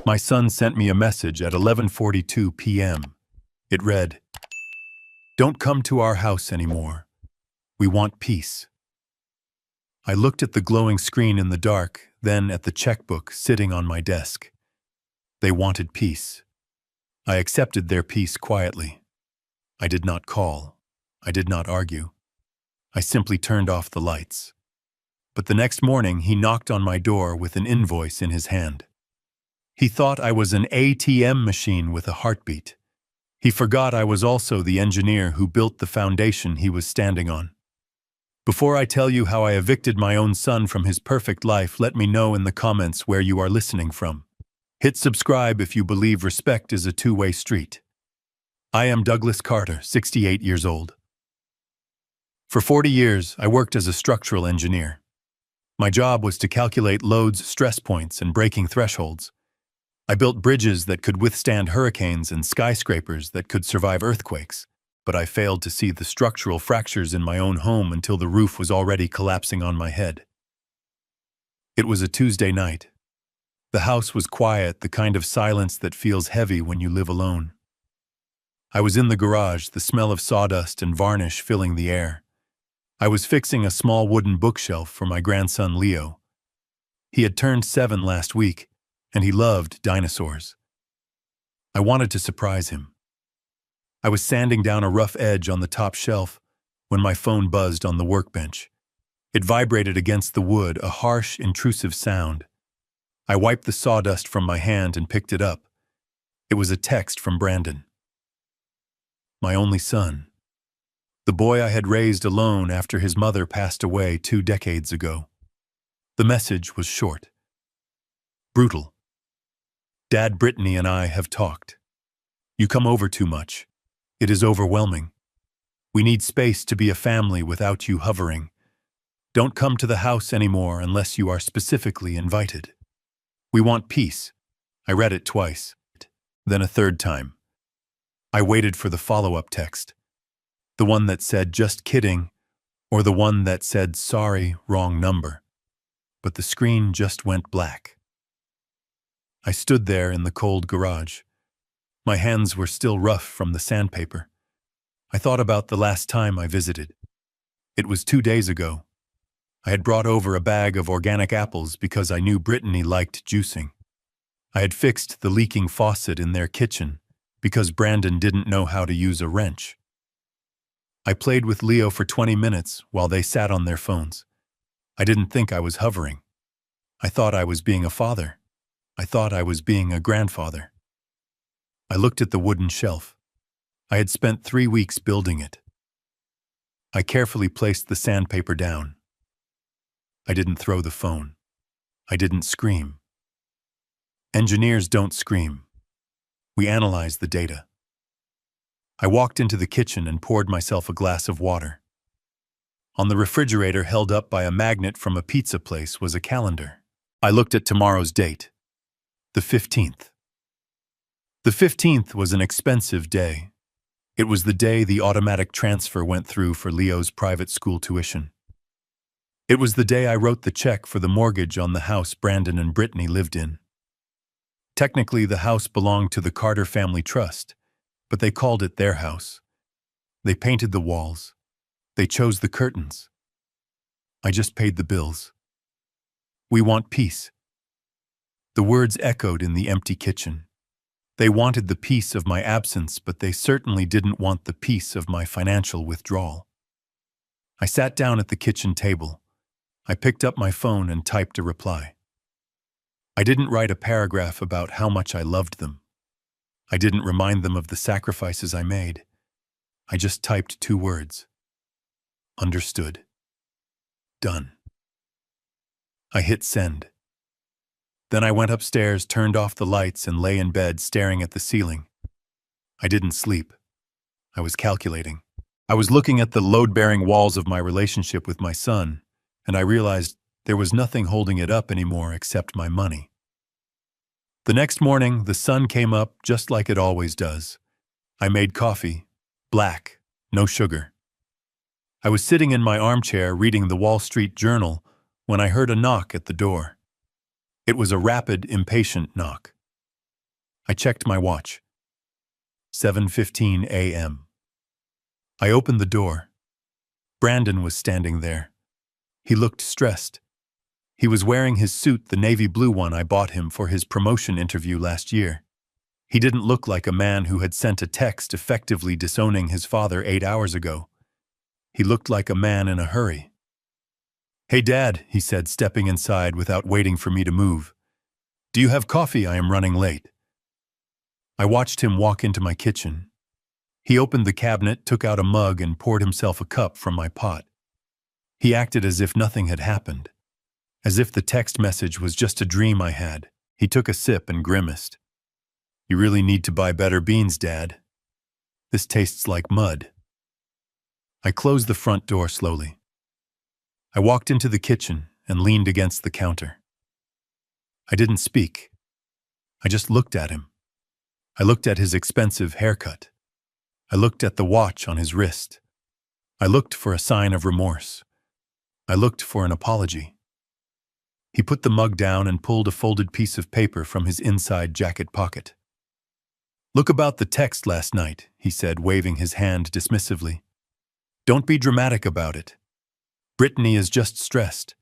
My son sent me a message at 11:42 p.m. It read, "Don't come to our house anymore. We want peace." I looked at the glowing screen in the dark, then at the checkbook sitting on my desk. They wanted peace. I accepted their peace quietly. I did not call. I did not argue. I simply turned off the lights. But the next morning, he knocked on my door with an invoice in his hand. He thought I was an ATM machine with a heartbeat. He forgot I was also the engineer who built the foundation he was standing on. Before I tell you how I evicted my own son from his perfect life, let me know in the comments where you are listening from. Hit subscribe if you believe respect is a two-way street. I am Douglas Carter, 68 years old. For 40 years, I worked as a structural engineer. My job was to calculate loads, stress points, and braking thresholds. I built bridges that could withstand hurricanes and skyscrapers that could survive earthquakes, but I failed to see the structural fractures in my own home until the roof was already collapsing on my head. It was a Tuesday night. The house was quiet, the kind of silence that feels heavy when you live alone. I was in the garage, the smell of sawdust and varnish filling the air. I was fixing a small wooden bookshelf for my grandson Leo. He had turned 7 last week, and he loved dinosaurs. I wanted to surprise him. I was sanding down a rough edge on the top shelf when my phone buzzed on the workbench. It vibrated against the wood, a harsh, intrusive sound. I wiped the sawdust from my hand and picked it up. It was a text from Brandon. My only son. The boy I had raised alone after his mother passed away 2 decades ago. The message was short. Brutal. Dad, Brittany and I have talked. You come over too much. It is overwhelming. We need space to be a family without you hovering. Don't come to the house anymore unless you are specifically invited. We want peace. I read it twice, then a third time. I waited for the follow-up text. The one that said, "Just kidding," or the one that said, "Sorry, wrong number." But the screen just went black. I stood there in the cold garage. My hands were still rough from the sandpaper. I thought about the last time I visited. It was 2 days ago. I had brought over a bag of organic apples because I knew Brittany liked juicing. I had fixed the leaking faucet in their kitchen because Brandon didn't know how to use a wrench. I played with Leo for 20 minutes while they sat on their phones. I didn't think I was hovering. I thought I was being a father. I thought I was being a grandfather. I looked at the wooden shelf. I had spent 3 weeks building it. I carefully placed the sandpaper down. I didn't throw the phone. I didn't scream. Engineers don't scream. We analyze the data. I walked into the kitchen and poured myself a glass of water. On the refrigerator, held up by a magnet from a pizza place, was a calendar. I looked at tomorrow's date. The 15th. The 15th was an expensive day. It was the day the automatic transfer went through for Leo's private school tuition. It was the day I wrote the check for the mortgage on the house Brandon and Brittany lived in. Technically, the house belonged to the Carter Family Trust, but they called it their house. They painted the walls. They chose the curtains. I just paid the bills. We want peace. The words echoed in the empty kitchen. They wanted the peace of my absence, but they certainly didn't want the peace of my financial withdrawal. I sat down at the kitchen table. I picked up my phone and typed a reply. I didn't write a paragraph about how much I loved them. I didn't remind them of the sacrifices I made. I just typed 2 words. Understood. Done. I hit send. Then I went upstairs, turned off the lights, and lay in bed staring at the ceiling. I didn't sleep. I was calculating. I was looking at the load-bearing walls of my relationship with my son, and I realized there was nothing holding it up anymore except my money. The next morning, the sun came up just like it always does. I made coffee, black, no sugar. I was sitting in my armchair reading the Wall Street Journal when I heard a knock at the door. It was a rapid, impatient knock. I checked my watch. 7:15 a.m. I opened the door. Brandon was standing there. He looked stressed. He was wearing his suit, the navy blue one I bought him for his promotion interview last year. He didn't look like a man who had sent a text effectively disowning his father 8 hours ago. He looked like a man in a hurry. "Hey, Dad," he said, stepping inside without waiting for me to move. "Do you have coffee? I am running late." I watched him walk into my kitchen. He opened the cabinet, took out a mug, and poured himself a cup from my pot. He acted as if nothing had happened, as if the text message was just a dream I had. He took a sip and grimaced. "You really need to buy better beans, Dad. This tastes like mud." I closed the front door slowly. I walked into the kitchen and leaned against the counter. I didn't speak. I just looked at him. I looked at his expensive haircut. I looked at the watch on his wrist. I looked for a sign of remorse. I looked for an apology. He put the mug down and pulled a folded piece of paper from his inside jacket pocket. "Look about the text last night," he said, waving his hand dismissively. "Don't be dramatic about it. Brittany is just stressed.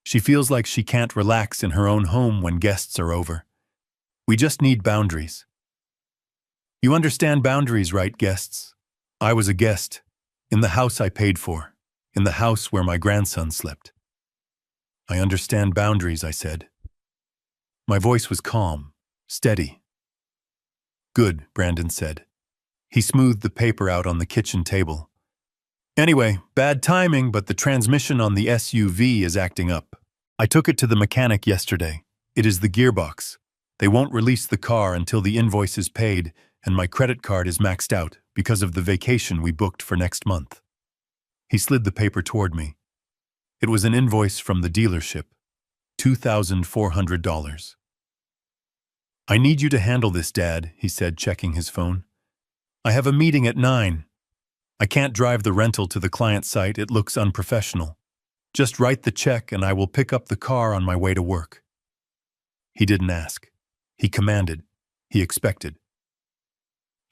She feels like she can't relax in her own home when guests are over. We just need boundaries. You understand boundaries, right, guests? I was a guest, in the house I paid for, in the house where my grandson slept." "I understand boundaries," I said. My voice was calm, steady. "Good," Brandon said. He smoothed the paper out on the kitchen table. "Anyway, bad timing, but the transmission on the SUV is acting up. I took it to the mechanic yesterday. It is the gearbox. They won't release the car until the invoice is paid, and my credit card is maxed out because of the vacation we booked for next month." He slid the paper toward me. It was an invoice from the dealership, $2,400. "I need you to handle this, Dad," he said, checking his phone. "I have a meeting at 9. I can't drive the rental to the client site. It looks unprofessional. Just write the check and I will pick up the car on my way to work." He didn't ask. He commanded. He expected.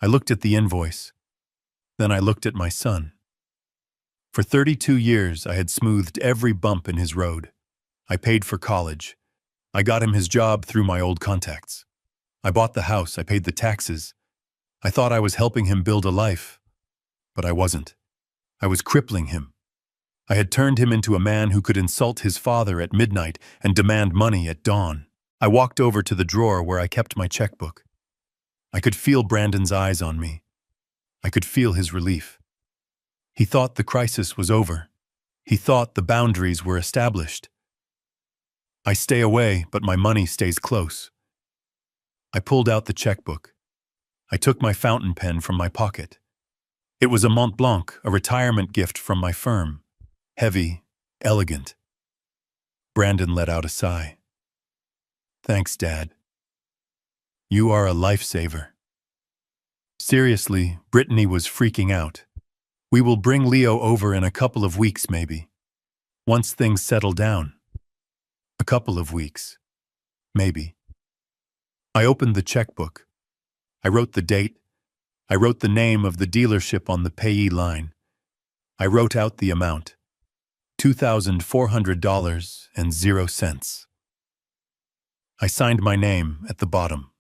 I looked at the invoice. Then I looked at my son. For 32 years, I had smoothed every bump in his road. I paid for college. I got him his job through my old contacts. I bought the house. I paid the taxes. I thought I was helping him build a life. But I wasn't. I was crippling him. I had turned him into a man who could insult his father at midnight and demand money at dawn. I walked over to the drawer where I kept my checkbook. I could feel Brandon's eyes on me. I could feel his relief. He thought the crisis was over. He thought the boundaries were established. I stay away, but my money stays close. I pulled out the checkbook. I took my fountain pen from my pocket. It was a Mont Blanc, a retirement gift from my firm. Heavy, elegant. Brandon let out a sigh. "Thanks, Dad. You are a lifesaver." Seriously, Brittany was freaking out. "We will bring Leo over in a couple of weeks, maybe. Once things settle down." A couple of weeks. Maybe. I opened the checkbook. I wrote the date. I wrote the name of the dealership on the payee line. I wrote out the amount. $2,400.00. I signed my name at the bottom.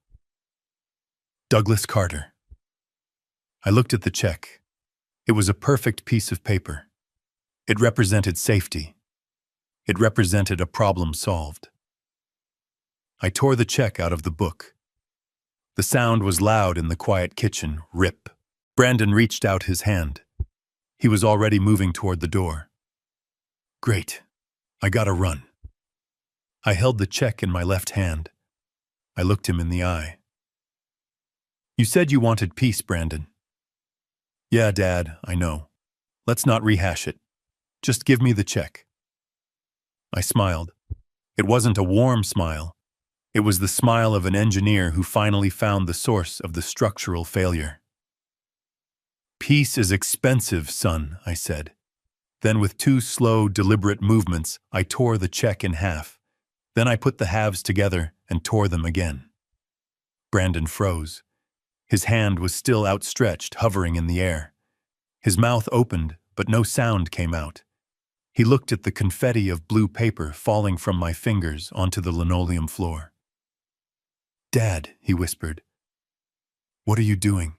Douglas Carter. I looked at the check. It was a perfect piece of paper. It represented safety. It represented a problem solved. I tore the check out of the book. The sound was loud in the quiet kitchen. Rip. Brandon reached out his hand. He was already moving toward the door. Great. I gotta run. I held the check in my left hand. I looked him in the eye. "You said you wanted peace, Brandon." "Yeah, Dad, I know. Let's not rehash it. Just give me the check." I smiled. It wasn't a warm smile. It was the smile of an engineer who finally found the source of the structural failure. "Peace is expensive, son," I said. Then with 2 slow, deliberate movements, I tore the check in half. Then I put the halves together and tore them again. Brandon froze. His hand was still outstretched, hovering in the air. His mouth opened, but no sound came out. He looked at the confetti of blue paper falling from my fingers onto the linoleum floor. "Dad," he whispered, "what are you doing?"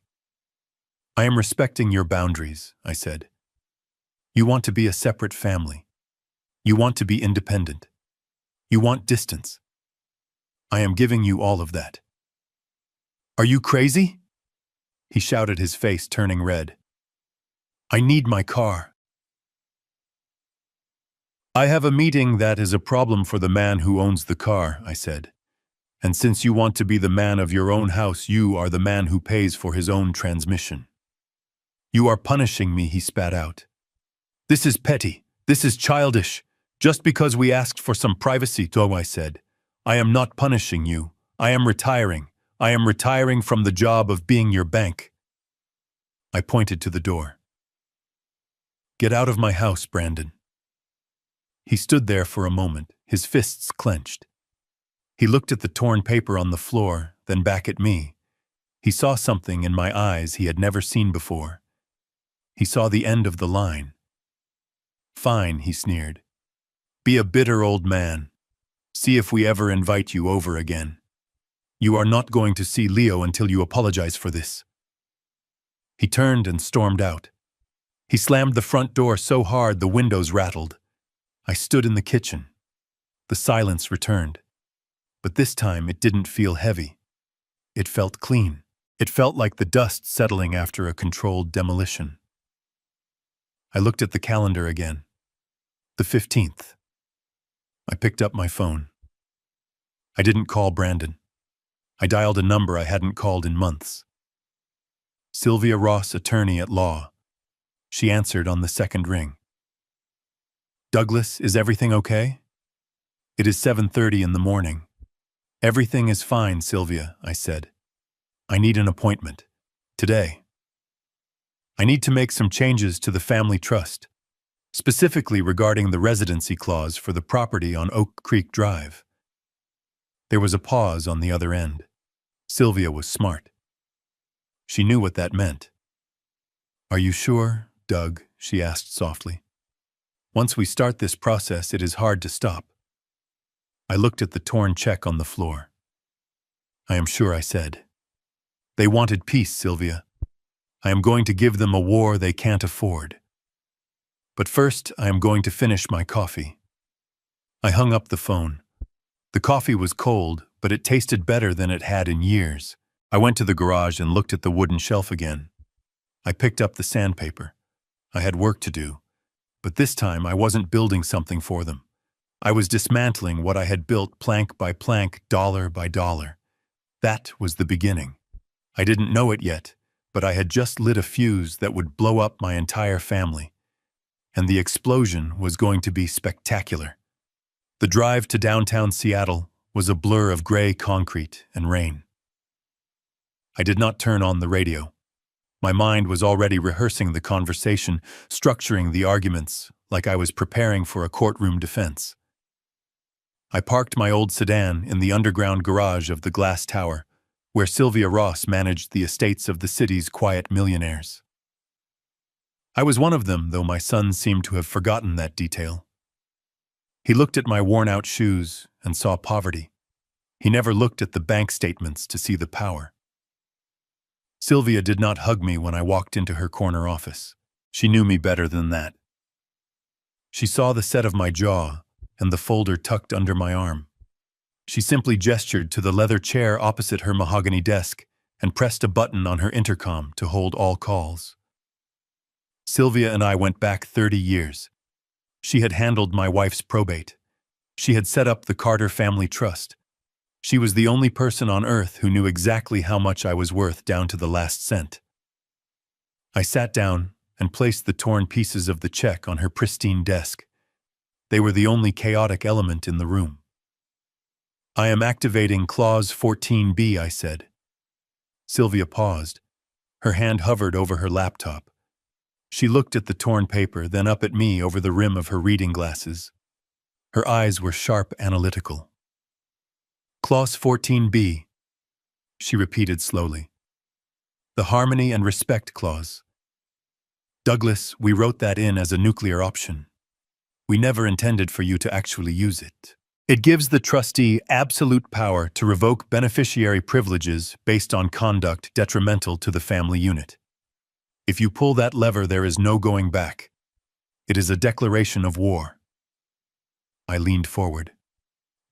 "I am respecting your boundaries," I said. "You want to be a separate family. You want to be independent. You want distance. I am giving you all of that." "Are you crazy?" he shouted, his face turning red. "I need my car." "I have a meeting that is a problem for the man who owns the car," I said. "And since you want to be the man of your own house, you are the man who pays for his own transmission." "You are punishing me," he spat out. "This is petty. This is childish. Just because we asked for some privacy," I said. "I am not punishing you. I am retiring. I am retiring from the job of being your bank." I pointed to the door. "Get out of my house, Brandon." He stood there for a moment, his fists clenched. He looked at the torn paper on the floor, then back at me. He saw something in my eyes he had never seen before. He saw the end of the line. "Fine," he sneered. "Be a bitter old man. See if we ever invite you over again. You are not going to see Leo until you apologize for this." He turned and stormed out. He slammed the front door so hard the windows rattled. I stood in the kitchen. The silence returned. But this time it didn't feel heavy. It felt clean. It felt like the dust settling after a controlled demolition. I looked at the calendar again. The 15th. I picked up my phone. I didn't call Brandon. I dialed a number I hadn't called in months. Sylvia Ross, attorney at law. She answered on the second ring. "Douglas, is everything okay?" "It is 7:30 in the morning." "Everything is fine, Sylvia," I said. "I need an appointment. Today. I need to make some changes to the family trust, specifically regarding the residency clause for the property on Oak Creek Drive." There was a pause on the other end. Sylvia was smart. She knew what that meant. "Are you sure, Doug?" she asked softly. "Once we start this process, it is hard to stop." I looked at the torn check on the floor. "I am sure," I said. "They wanted peace, Sylvia. I am going to give them a war they can't afford. But first, I am going to finish my coffee." I hung up the phone. The coffee was cold, but it tasted better than it had in years. I went to the garage and looked at the wooden shelf again. I picked up the sandpaper. I had work to do, but this time I wasn't building something for them. I was dismantling what I had built plank by plank, dollar by dollar. That was the beginning. I didn't know it yet, but I had just lit a fuse that would blow up my entire family. And the explosion was going to be spectacular. The drive to downtown Seattle was a blur of gray concrete and rain. I did not turn on the radio. My mind was already rehearsing the conversation, structuring the arguments like I was preparing for a courtroom defense. I parked my old sedan in the underground garage of the Glass Tower, where Sylvia Ross managed the estates of the city's quiet millionaires. I was one of them, though my son seemed to have forgotten that detail. He looked at my worn-out shoes and saw poverty. He never looked at the bank statements to see the power. Sylvia did not hug me when I walked into her corner office. She knew me better than that. She saw the set of my jaw and the folder tucked under my arm. She simply gestured to the leather chair opposite her mahogany desk and pressed a button on her intercom to hold all calls. Sylvia and I went back 30 years. She had handled my wife's probate. She had set up the Carter Family Trust. She was the only person on earth who knew exactly how much I was worth down to the last cent. I sat down and placed the torn pieces of the check on her pristine desk. They were the only chaotic element in the room. "I am activating Clause 14B, I said. Sylvia paused. Her hand hovered over her laptop. She looked at the torn paper, then up at me over the rim of her reading glasses. Her eyes were sharp, analytical. "Clause 14B. she repeated slowly. The harmony and respect clause. Douglas, we wrote that in as a nuclear option. We never intended for you to actually use it. It gives the trustee absolute power to revoke beneficiary privileges based on conduct detrimental to the family unit. If you pull that lever, there is no going back. It is a declaration of war. I leaned forward.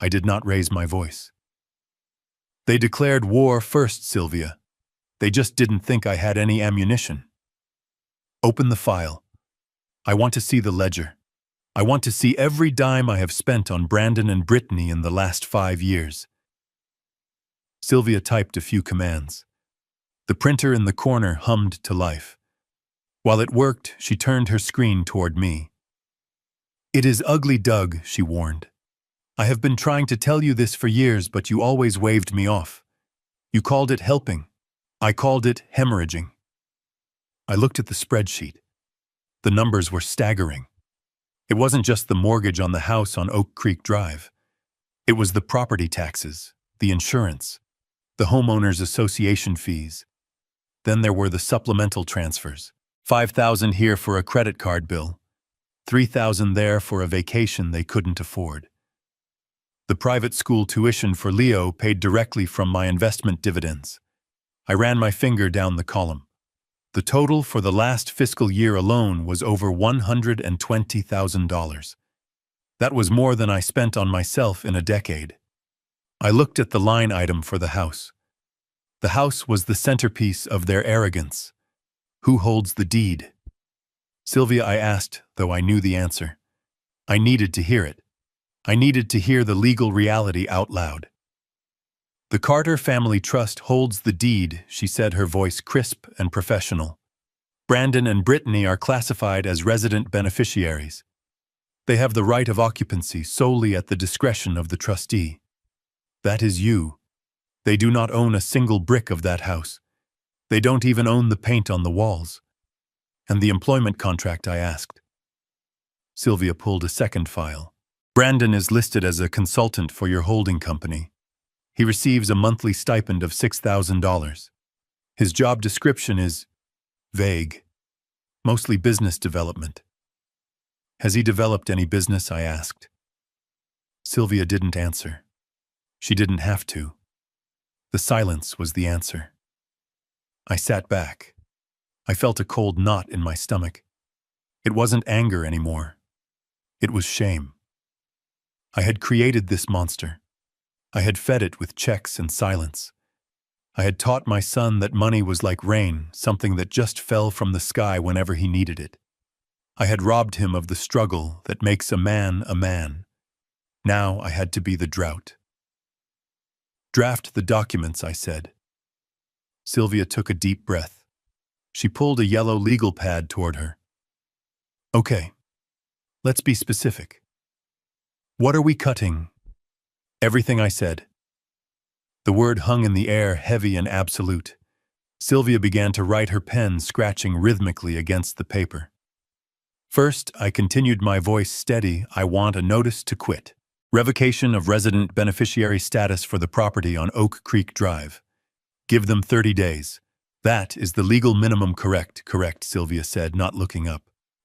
I did not raise my voice. They declared war first, Sylvia. They just didn't think I had any ammunition. Open the file. I want to see the ledger. I want to see every dime I have spent on Brandon and Brittany in the last 5 years. Sylvia typed a few commands. The printer in the corner hummed to life. While it worked, she turned her screen toward me. It is ugly, Doug, she warned. I have been trying to tell you this for years, but you always waved me off. You called it helping. I called it hemorrhaging. I looked at the spreadsheet. The numbers were staggering. It wasn't just the mortgage on the house on Oak Creek Drive. It was the property taxes, the insurance, the homeowners association fees. Then there were the supplemental transfers. $5,000 here for a credit card bill. $3,000 there for a vacation they couldn't afford. The private school tuition for Leo paid directly from my investment dividends. I ran my finger down the column. The total for the last fiscal year alone was over $120,000. That was more than I spent on myself in a decade. I looked at the line item for the house. The house was the centerpiece of their arrogance. Who holds the deed? Sylvia, I asked, though I knew the answer. I needed to hear it. I needed to hear the legal reality out loud. The Carter Family Trust holds the deed, she said, her voice crisp and professional. Brandon and Brittany are classified as resident beneficiaries. They have the right of occupancy solely at the discretion of the trustee. That is you. They do not own a single brick of that house. They don't even own the paint on the walls. And the employment contract, I asked. Sylvia pulled a second file. Brandon is listed as a consultant for your holding company. He receives a monthly stipend of $6,000. His job description is vague, mostly business development. Has he developed any business? I asked. Sylvia didn't answer. She didn't have to. The silence was the answer. I sat back. I felt a cold knot in my stomach. It wasn't anger anymore. It was shame. I had created this monster. I had fed it with checks and silence. I had taught my son that money was like rain, something that just fell from the sky whenever he needed it. I had robbed him of the struggle that makes a man a man. Now I had to be the drought. Draft the documents, I said. Sylvia took a deep breath. She pulled a yellow legal pad toward her. Okay, let's be specific. What are we cutting? Everything, I said. The word hung in the air, heavy and absolute. Sylvia began to write, her pen scratching rhythmically against the paper. First, I continued, my voice steady, I want a notice to quit. Revocation of resident beneficiary status for the property on Oak Creek Drive. Give them 30 days. That is the legal minimum. Correct, Sylvia said, not looking up.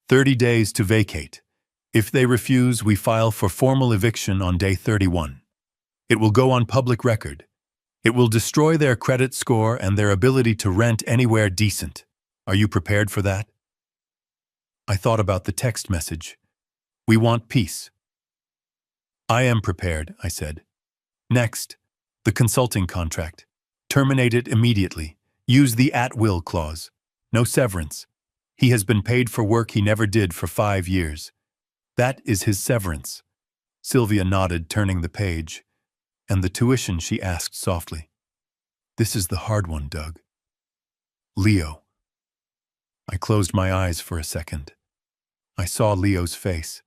30 days to vacate. If they refuse, we file for formal eviction on day 31. It will go on public record. It will destroy their credit score and their ability to rent anywhere decent. Are you prepared for that? I thought about the text message. We want peace. I am prepared, I said. Next, the consulting contract. Terminate it immediately. Use the at-will clause. No severance. He has been paid for work he never did for 5 years. That is his severance. Sylvia nodded, turning the page. And the tuition, she asked softly. This is the hard one, Doug. Leo. I closed my eyes for a second. I saw Leo's face.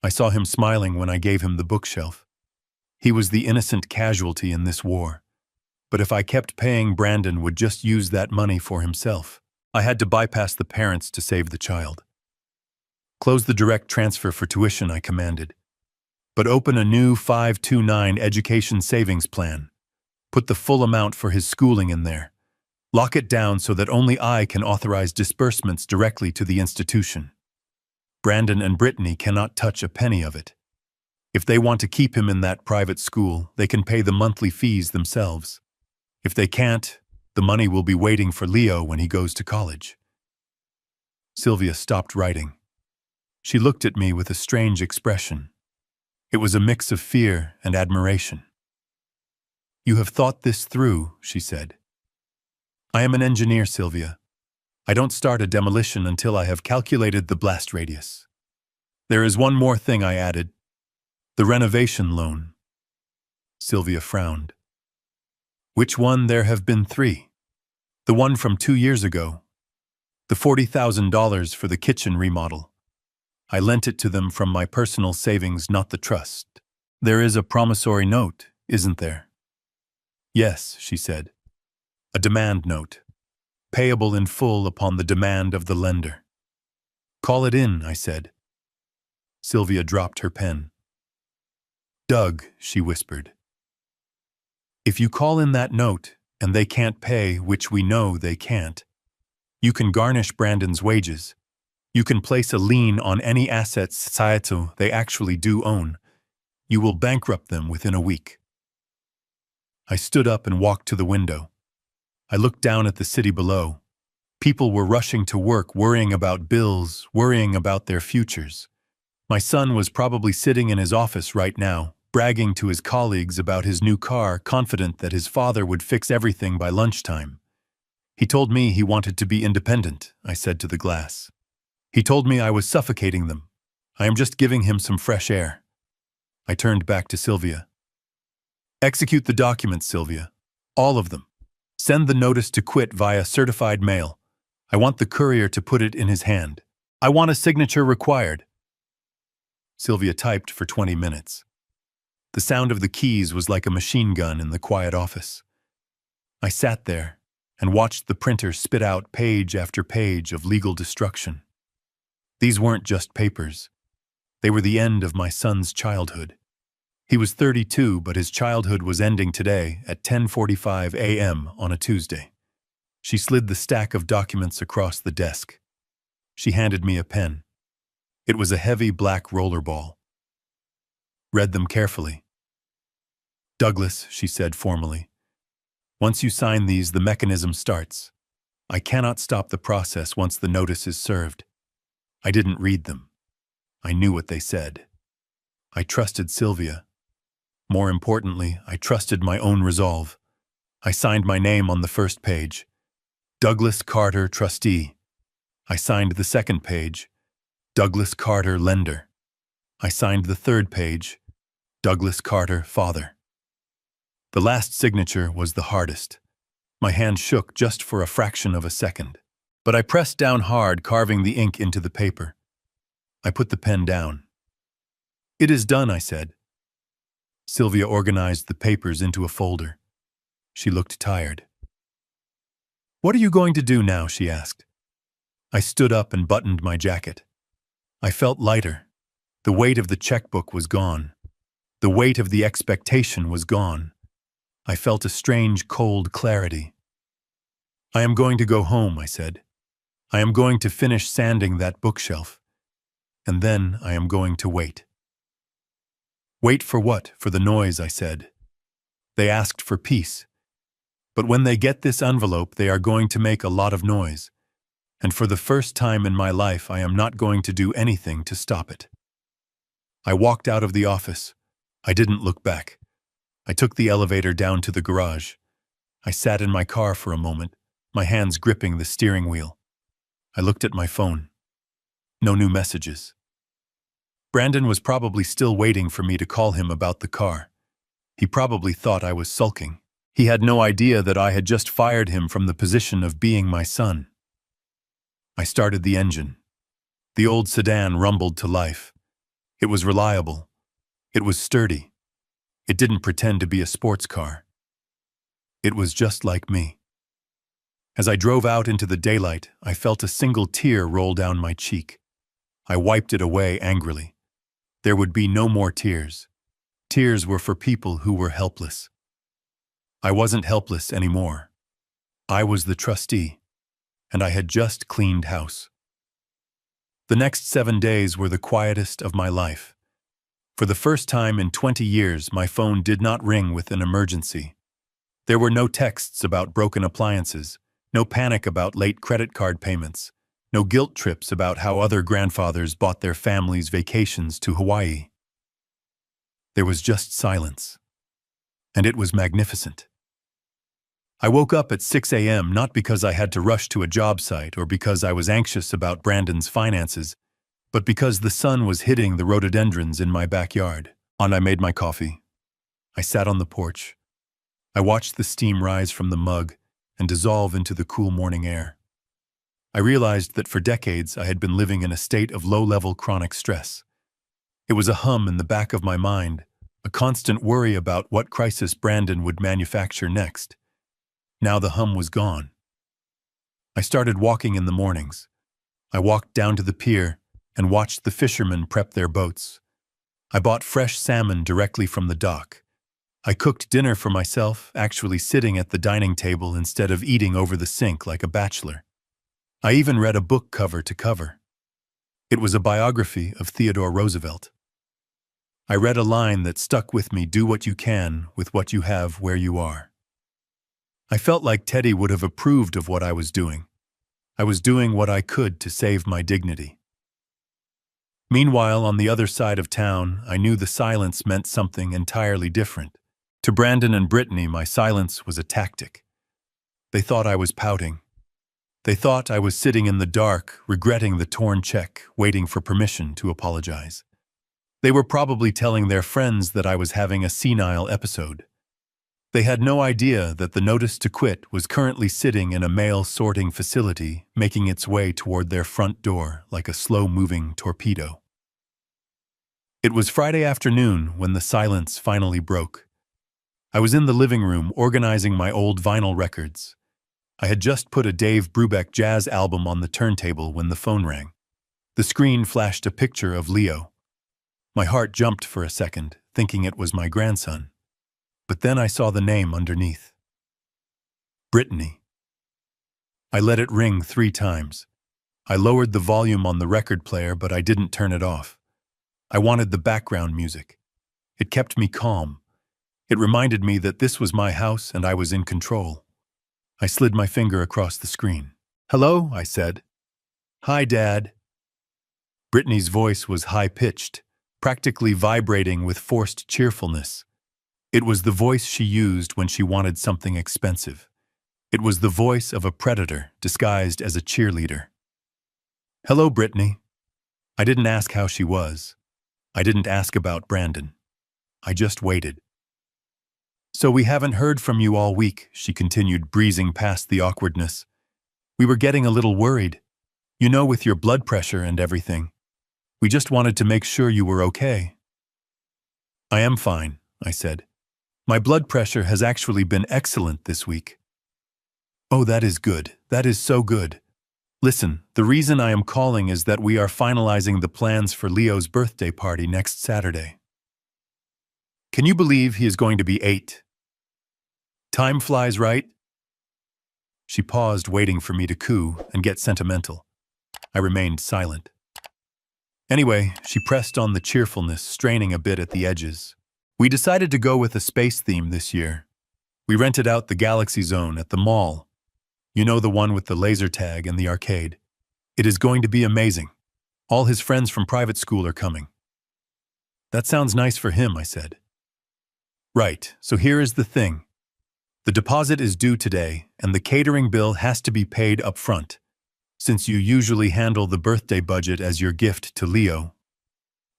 I saw him smiling when I gave him the bookshelf. He was the innocent casualty in this war. But if I kept paying, Brandon would just use that money for himself. I had to bypass the parents to save the child. Close the direct transfer for tuition, I commanded. But open a new 529 education savings plan. Put the full amount for his schooling in there. Lock it down so that only I can authorize disbursements directly to the institution. Brandon and Brittany cannot touch a penny of it. If they want to keep him in that private school, they can pay the monthly fees themselves. If they can't, the money will be waiting for Leo when he goes to college. Sylvia stopped writing. She looked at me with a strange expression. It was a mix of fear and admiration. "You have thought this through," she said. "I am an engineer, Sylvia. I don't start a demolition until I have calculated the blast radius. There is one more thing," I added. "The renovation loan." Sylvia frowned. "Which one? There have been 3. The one from 2 years ago. The $40,000 for the kitchen remodel. I lent it to them from my personal savings, not the trust. There is a promissory note, isn't there?" "Yes," she said. "A demand note. Payable in full upon the demand of the lender." "Call it in," I said. Sylvia dropped her pen. "Doug," she whispered. "If you call in that note, and they can't pay, which we know they can't, you can garnish Brandon's wages. You can place a lien on any assets societal they actually do own. You will bankrupt them within a week." I stood up and walked to the window. I looked down at the city below. People were rushing to work, worrying about bills, worrying about their futures. My son was probably sitting in his office right now, bragging to his colleagues about his new car, confident that his father would fix everything by lunchtime. "He told me he wanted to be independent," I said to the glass. "He told me I was suffocating them. I am just giving him some fresh air." I turned back to Sylvia. "Execute the documents, Sylvia. All of them. Send the notice to quit via certified mail. I want the courier to put it in his hand. I want a signature required." Sylvia typed for 20 minutes. The sound of the keys was like a machine gun in the quiet office. I sat there and watched the printer spit out page after page of legal destruction. These weren't just papers. They were the end of my son's childhood. He was 32, but his childhood was ending today at 10:45 a.m. on a Tuesday. She slid the stack of documents across the desk. She handed me a pen. It was a heavy black rollerball. Read them carefully. "Douglas," she said formally, "once you sign these, the mechanism starts. I cannot stop the process once the notice is served." I didn't read them. I knew what they said. I trusted Sylvia. More importantly, I trusted my own resolve. I signed my name on the first page. Douglas Carter, trustee. I signed the second page. Douglas Carter, lender. I signed the third page. Douglas Carter, father. The last signature was the hardest. My hand shook just for a fraction of a second. But I pressed down hard, carving the ink into the paper. I put the pen down. "It is done," I said. Sylvia organized the papers into a folder. She looked tired. "What are you going to do now?" she asked. I stood up and buttoned my jacket. I felt lighter. The weight of the checkbook was gone. The weight of the expectation was gone. I felt a strange, cold clarity. "I am going to go home," I said. "I am going to finish sanding that bookshelf. And then I am going to wait." "Wait for what?" "For the noise," I said. "They asked for peace. But when they get this envelope, they are going to make a lot of noise. And for the first time in my life, I am not going to do anything to stop it." I walked out of the office. I didn't look back. I took the elevator down to the garage. I sat in my car for a moment, my hands gripping the steering wheel. I looked at my phone. No new messages. Brandon was probably still waiting for me to call him about the car. He probably thought I was sulking. He had no idea that I had just fired him from the position of being my son. I started the engine. The old sedan rumbled to life. It was reliable. It was sturdy. It didn't pretend to be a sports car. It was just like me. As I drove out into the daylight, I felt a single tear roll down my cheek. I wiped it away angrily. There would be no more tears. Tears were for people who were helpless. I wasn't helpless anymore. I was the trustee, and I had just cleaned house. The next 7 days were the quietest of my life. For the first time in 20 years, my phone did not ring with an emergency. There were no texts about broken appliances, no panic about late credit card payments, no guilt trips about how other grandfathers bought their families vacations to Hawaii. There was just silence. And it was magnificent. I woke up at 6 a.m. not because I had to rush to a job site or because I was anxious about Brandon's finances, but because the sun was hitting the rhododendrons in my backyard. I made my coffee. I sat on the porch. I watched the steam rise from the mug and dissolve into the cool morning air. I realized that for decades I had been living in a state of low-level chronic stress. It was a hum in the back of my mind, a constant worry about what crisis Brandon would manufacture next. Now the hum was gone. I started walking in the mornings. I walked down to the pier and watched the fishermen prep their boats. I bought fresh salmon directly from the dock. I cooked dinner for myself, actually sitting at the dining table instead of eating over the sink like a bachelor. I even read a book cover to cover. It was a biography of Theodore Roosevelt. I read a line that stuck with me: do what you can with what you have where you are. I felt like Teddy would have approved of what I was doing. I was doing what I could to save my dignity. Meanwhile, on the other side of town, I knew the silence meant something entirely different. To Brandon and Brittany, my silence was a tactic. They thought I was pouting. They thought I was sitting in the dark, regretting the torn check, waiting for permission to apologize. They were probably telling their friends that I was having a senile episode. They had no idea that the notice to quit was currently sitting in a mail sorting facility, making its way toward their front door like a slow-moving torpedo. It was Friday afternoon when the silence finally broke. I was in the living room organizing my old vinyl records. I had just put a Dave Brubeck jazz album on the turntable when the phone rang. The screen flashed a picture of Leo. My heart jumped for a second, thinking it was my grandson. But then I saw the name underneath. Brittany. I let it ring 3 times. I lowered the volume on the record player, but I didn't turn it off. I wanted the background music. It kept me calm. It reminded me that this was my house and I was in control. I slid my finger across the screen. "Hello," I said. "Hi, Dad." Brittany's voice was high-pitched, practically vibrating with forced cheerfulness. It was the voice she used when she wanted something expensive. It was the voice of a predator disguised as a cheerleader. "Hello, Brittany." I didn't ask how she was. I didn't ask about Brandon. I just waited. "So we haven't heard from you all week," she continued, breezing past the awkwardness. "We were getting a little worried. You know, with your blood pressure and everything. We just wanted to make sure you were okay." "I am fine," I said. "My blood pressure has actually been excellent this week." "Oh, that is good. That is so good. Listen, the reason I am calling is that we are finalizing the plans for Leo's birthday party next Saturday. Can you believe he is going to be 8? Time flies, right?" She paused, waiting for me to coo and get sentimental. I remained silent. Anyway, she pressed on the cheerfulness, straining a bit at the edges. "We decided to go with a space theme this year. We rented out the Galaxy Zone at the mall. You know, the one with the laser tag and the arcade. It is going to be amazing. All his friends from private school are coming." "That sounds nice for him," I said. "Right, so here is the thing. The deposit is due today, and the catering bill has to be paid up front. Since you usually handle the birthday budget as your gift to Leo,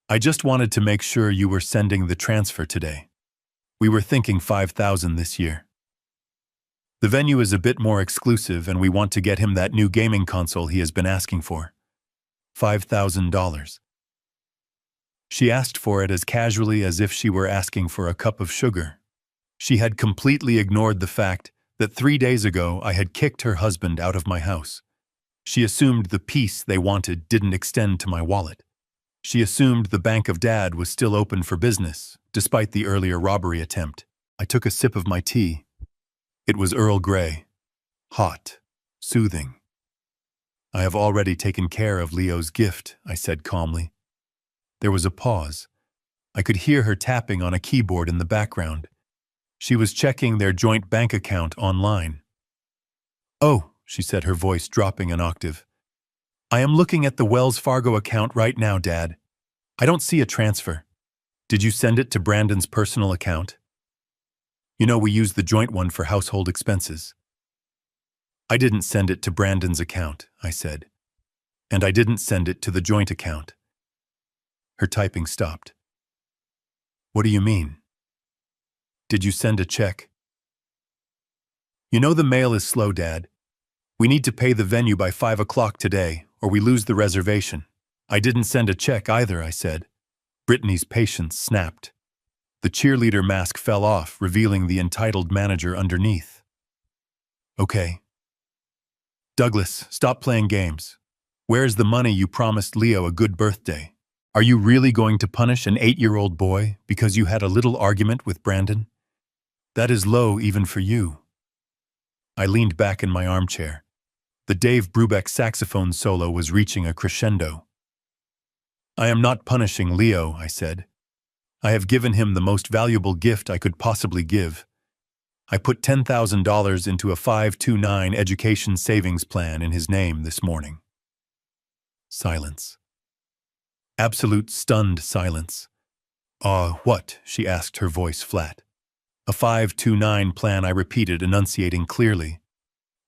I just wanted to make sure you were sending the transfer today. We were thinking $5,000 this year. The venue is a bit more exclusive, and we want to get him that new gaming console he has been asking for. $5,000. She asked for it as casually as if she were asking for a cup of sugar. She had completely ignored the fact that 3 days ago I had kicked her husband out of my house. She assumed the peace they wanted didn't extend to my wallet. She assumed the Bank of Dad was still open for business, despite the earlier robbery attempt. I took a sip of my tea. It was Earl Grey. Hot. Soothing. I have already taken care of Leo's gift, I said calmly. There was a pause. I could hear her tapping on a keyboard in the background. She was checking their joint bank account online. Oh, she said, her voice dropping an octave. I am looking at the Wells Fargo account right now, Dad. I don't see a transfer. Did you send it to Brandon's personal account? You know, we use the joint one for household expenses. I didn't send it to Brandon's account, I said. And I didn't send it to the joint account. Her typing stopped. What do you mean? Did you send a check? You know the mail is slow, Dad. We need to pay the venue by 5 o'clock today, or we lose the reservation. I didn't send a check either, I said. Brittany's patience snapped. The cheerleader mask fell off, revealing the entitled manager underneath. Okay. Douglas, stop playing games. Where's the money you promised Leo a good birthday? Are you really going to punish an 8-year-old boy because you had a little argument with Brandon? That is low even for you. I leaned back in my armchair. The Dave Brubeck saxophone solo was reaching a crescendo. I am not punishing Leo, I said. I have given him the most valuable gift I could possibly give. I put $10,000 into a 529 education savings plan in his name this morning. Silence. Absolute stunned silence. What? She asked, her voice flat. A 529 plan, I repeated, enunciating clearly.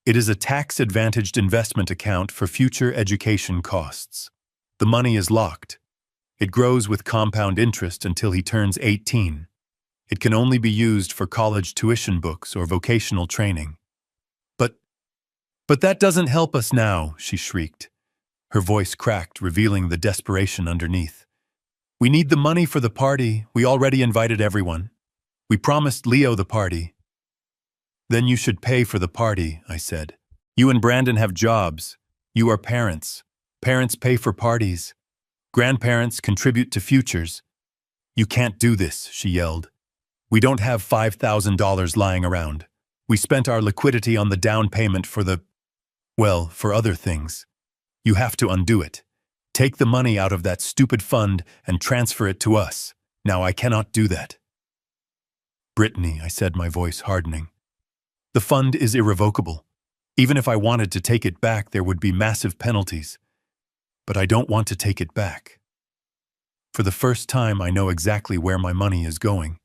It is a tax-advantaged investment account for future education costs. The money is locked. It grows with compound interest until he turns 18. It can only be used for college tuition books or vocational training. But that doesn't help us now, she shrieked. Her voice cracked, revealing the desperation underneath. We need the money for the party. We already invited everyone. We promised Leo the party. Then you should pay for the party, I said. You and Brandon have jobs. You are parents. Parents pay for parties. Grandparents contribute to futures. You can't do this, she yelled. We don't have $5,000 lying around. We spent our liquidity on the down payment for other things. You have to undo it. Take the money out of that stupid fund and transfer it to us. Now I cannot do that. Brittany, I said, my voice hardening. The fund is irrevocable. Even if I wanted to take it back, there would be massive penalties. But I don't want to take it back. For the first time, I know exactly where my money is going.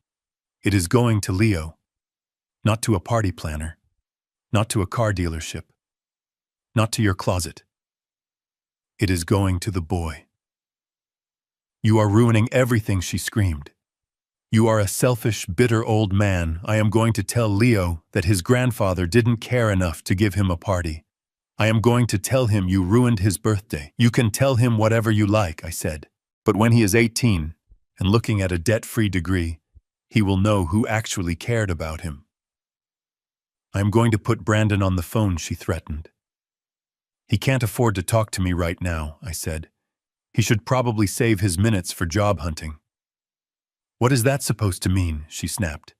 It is going to Leo. Not to a party planner. Not to a car dealership. Not to your closet. It is going to the boy. You are ruining everything, she screamed. You are a selfish, bitter old man. I am going to tell Leo that his grandfather didn't care enough to give him a party. I am going to tell him you ruined his birthday. You can tell him whatever you like, I said. But when he is 18 and looking at a debt-free degree, he will know who actually cared about him. I am going to put Brandon on the phone, she threatened. He can't afford to talk to me right now, I said. He should probably save his minutes for job hunting. What is that supposed to mean? She snapped.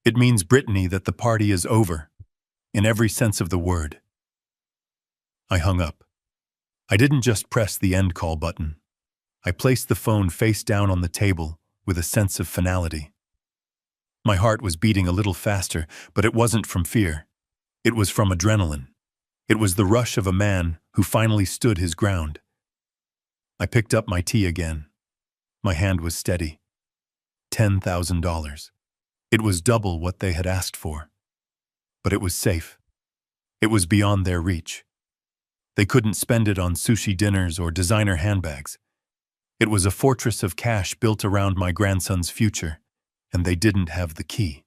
It means, Brittany, that the party is over, in every sense of the word. I hung up. I didn't just press the end call button. I placed the phone face down on the table with a sense of finality. My heart was beating a little faster, but it wasn't from fear. It was from adrenaline. It was the rush of a man who finally stood his ground. I picked up my tea again. My hand was steady. $10,000. It was double what they had asked for. But it was safe. It was beyond their reach. They couldn't spend it on sushi dinners or designer handbags. It was a fortress of cash built around my grandson's future, and they didn't have the key.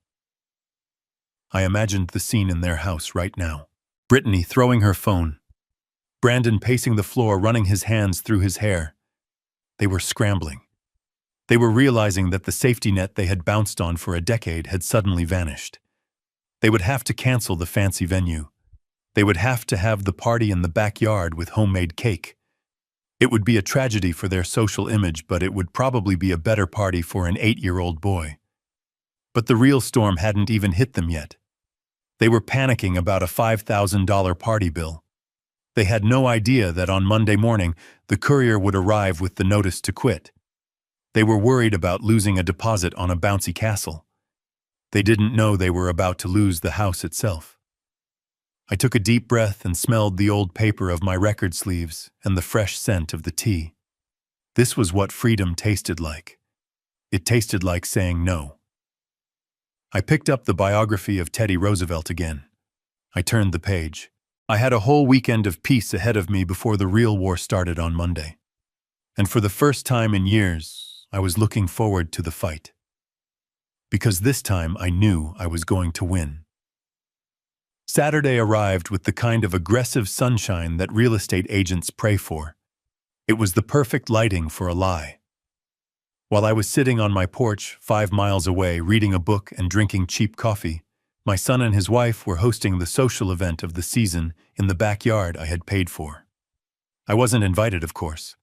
I imagined the scene in their house right now. Brittany throwing her phone. Brandon pacing the floor, running his hands through his hair. They were scrambling. They were realizing that the safety net they had bounced on for a decade had suddenly vanished. They would have to cancel the fancy venue. They would have to have the party in the backyard with homemade cake. It would be a tragedy for their social image, but it would probably be a better party for an 8-year-old boy. But the real storm hadn't even hit them yet. They were panicking about a $5,000 party bill. They had no idea that on Monday morning, the courier would arrive with the notice to quit. They were worried about losing a deposit on a bouncy castle. They didn't know they were about to lose the house itself. I took a deep breath and smelled the old paper of my record sleeves and the fresh scent of the tea. This was what freedom tasted like. It tasted like saying no. I picked up the biography of Teddy Roosevelt again. I turned the page. I had a whole weekend of peace ahead of me before the real war started on Monday. And for the first time in years, I was looking forward to the fight. Because this time I knew I was going to win. Saturday arrived with the kind of aggressive sunshine that real estate agents pray for. It was the perfect lighting for a lie. While I was sitting on my porch 5 miles away reading a book and drinking cheap coffee, my son and his wife were hosting the social event of the season in the backyard I had paid for. I wasn't invited, of course.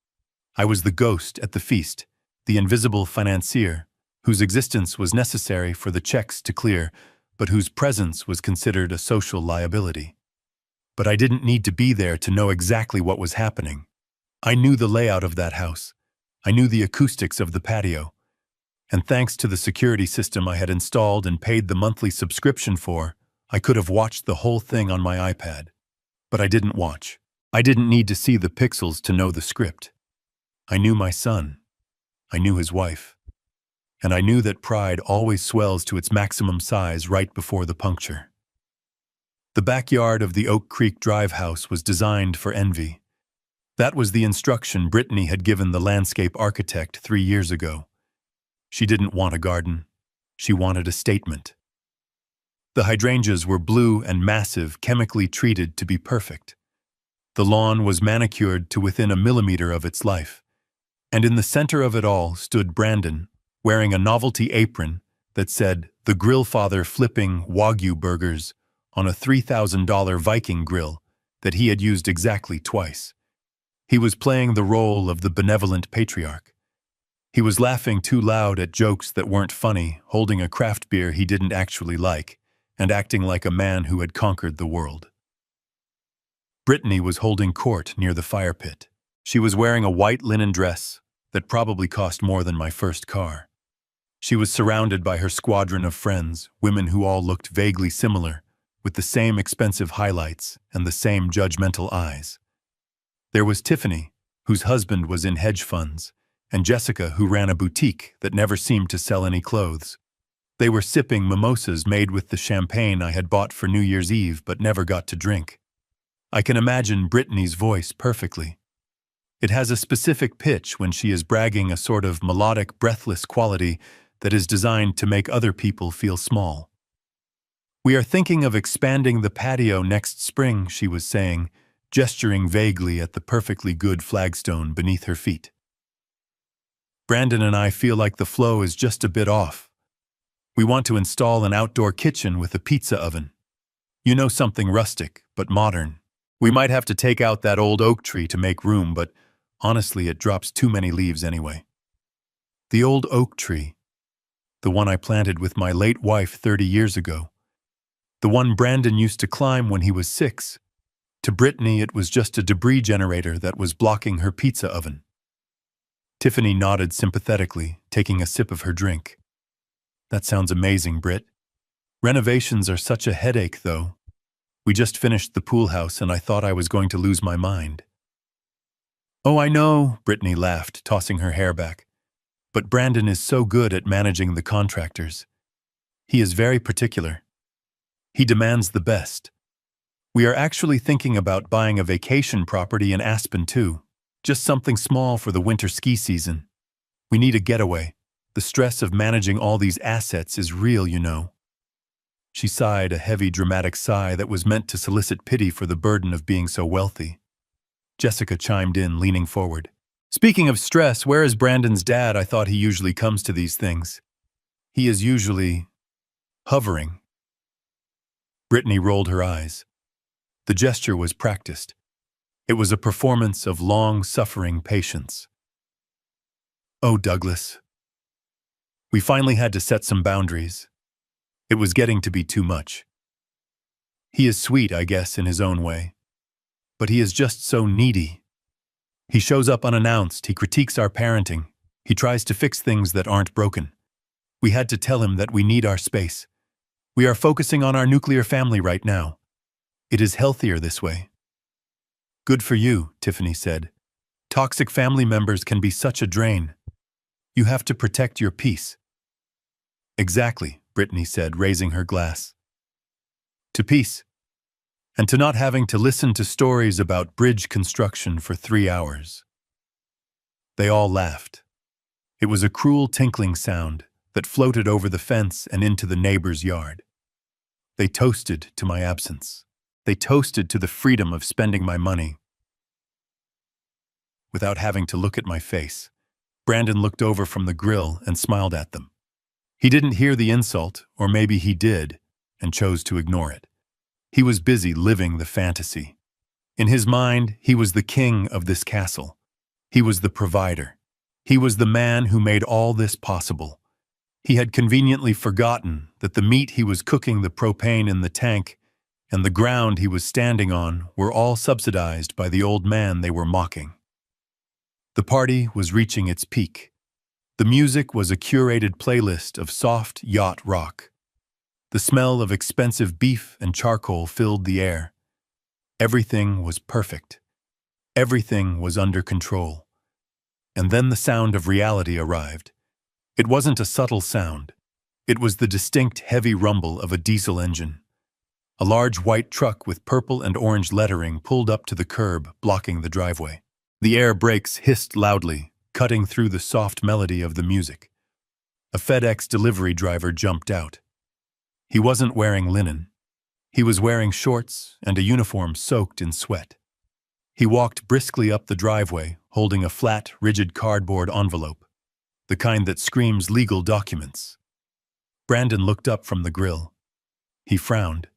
I was the ghost at the feast, the invisible financier, whose existence was necessary for the checks to clear, but whose presence was considered a social liability. But I didn't need to be there to know exactly what was happening. I knew the layout of that house. I knew the acoustics of the patio. And thanks to the security system I had installed and paid the monthly subscription for, I could have watched the whole thing on my iPad. But I didn't watch. I didn't need to see the pixels to know the script. I knew my son. I knew his wife. And I knew that pride always swells to its maximum size right before the puncture. The backyard of the Oak Creek Drive house was designed for envy. That was the instruction Brittany had given the landscape architect 3 years ago. She didn't want a garden. She wanted a statement. The hydrangeas were blue and massive, chemically treated to be perfect. The lawn was manicured to within a millimeter of its life. And in the center of it all stood Brandon, wearing a novelty apron that said, "The Grill Father flipping Wagyu burgers" on a $3,000 Viking grill that he had used exactly twice. He was playing the role of the benevolent patriarch. He was laughing too loud at jokes that weren't funny, holding a craft beer he didn't actually like, and acting like a man who had conquered the world. Brittany was holding court near the fire pit. She was wearing a white linen dress that probably cost more than my first car. She was surrounded by her squadron of friends, women who all looked vaguely similar, with the same expensive highlights and the same judgmental eyes. There was Tiffany, whose husband was in hedge funds, and Jessica, who ran a boutique that never seemed to sell any clothes. They were sipping mimosas made with the champagne I had bought for New Year's Eve but never got to drink. I can imagine Brittany's voice perfectly. It has a specific pitch when she is bragging, a sort of melodic, breathless quality that is designed to make other people feel small. "We are thinking of expanding the patio next spring," she was saying, gesturing vaguely at the perfectly good flagstone beneath her feet. "Brandon and I feel like the flow is just a bit off. We want to install an outdoor kitchen with a pizza oven. You know, something rustic, but modern. We might have to take out that old oak tree to make room, but honestly, it drops too many leaves anyway." The old oak tree. The one I planted with my late wife 30 years ago. The one Brandon used to climb when he was 6. To Brittany, it was just a debris generator that was blocking her pizza oven. Tiffany nodded sympathetically, taking a sip of her drink. "That sounds amazing, Britt. Renovations are such a headache, though. We just finished the pool house and I thought I was going to lose my mind." "Oh, I know," Brittany laughed, tossing her hair back. "But Brandon is so good at managing the contractors. He is very particular. He demands the best. We are actually thinking about buying a vacation property in Aspen, too. Just something small for the winter ski season. We need a getaway. The stress of managing all these assets is real, you know." She sighed, a heavy, dramatic sigh that was meant to solicit pity for the burden of being so wealthy. Jessica chimed in, leaning forward. "Speaking of stress, where is Brandon's dad? I thought he usually comes to these things." "He is usually hovering." Brittany rolled her eyes. The gesture was practiced. It was a performance of long-suffering patience. "Oh, Douglas." We finally had to set some boundaries. It was getting to be too much. He is sweet, I guess, in his own way. But he is just so needy. He shows up unannounced, he critiques our parenting, he tries to fix things that aren't broken. We had to tell him that we need our space. We are focusing on our nuclear family right now. It is healthier this way. Good for you, Tiffany said. Toxic family members can be such a drain. You have to protect your peace. Exactly, Brittany said, raising her glass. To peace. And to not having to listen to stories about bridge construction for 3 hours. They all laughed. It was a cruel tinkling sound that floated over the fence and into the neighbor's yard. They toasted to my absence. They toasted to the freedom of spending my money. Without having to look at my face, Brandon looked over from the grill and smiled at them. He didn't hear the insult, or maybe he did, and chose to ignore it. He was busy living the fantasy. In his mind, he was the king of this castle. He was the provider. He was the man who made all this possible. He had conveniently forgotten that the meat he was cooking, the propane in the tank, and the ground he was standing on were all subsidized by the old man they were mocking. The party was reaching its peak. The music was a curated playlist of soft yacht rock. The smell of expensive beef and charcoal filled the air. Everything was perfect. Everything was under control. And then the sound of reality arrived. It wasn't a subtle sound. It was the distinct heavy rumble of a diesel engine. A large white truck with purple and orange lettering pulled up to the curb, blocking the driveway. The air brakes hissed loudly, cutting through the soft melody of the music. A FedEx delivery driver jumped out. He wasn't wearing linen. He was wearing shorts and a uniform soaked in sweat. He walked briskly up the driveway, holding a flat, rigid cardboard envelope, the kind that screams legal documents. Brandon looked up from the grill. He frowned.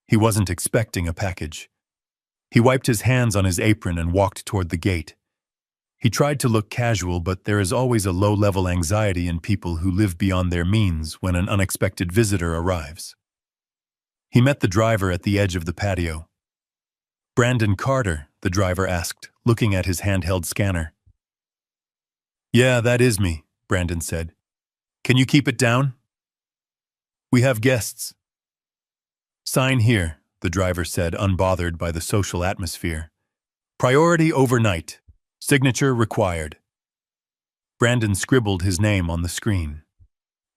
He wasn't expecting a package. He wiped his hands on his apron and walked toward the gate. He tried to look casual, but there is always a low-level anxiety in people who live beyond their means when an unexpected visitor arrives. He met the driver at the edge of the patio. "Brandon Carter," the driver asked, looking at his handheld scanner. "Yeah, that is me," Brandon said. "Can you keep it down?" "We have guests." "Sign here," the driver said, unbothered by the social atmosphere. "Priority overnight. Signature required." Brandon scribbled his name on the screen.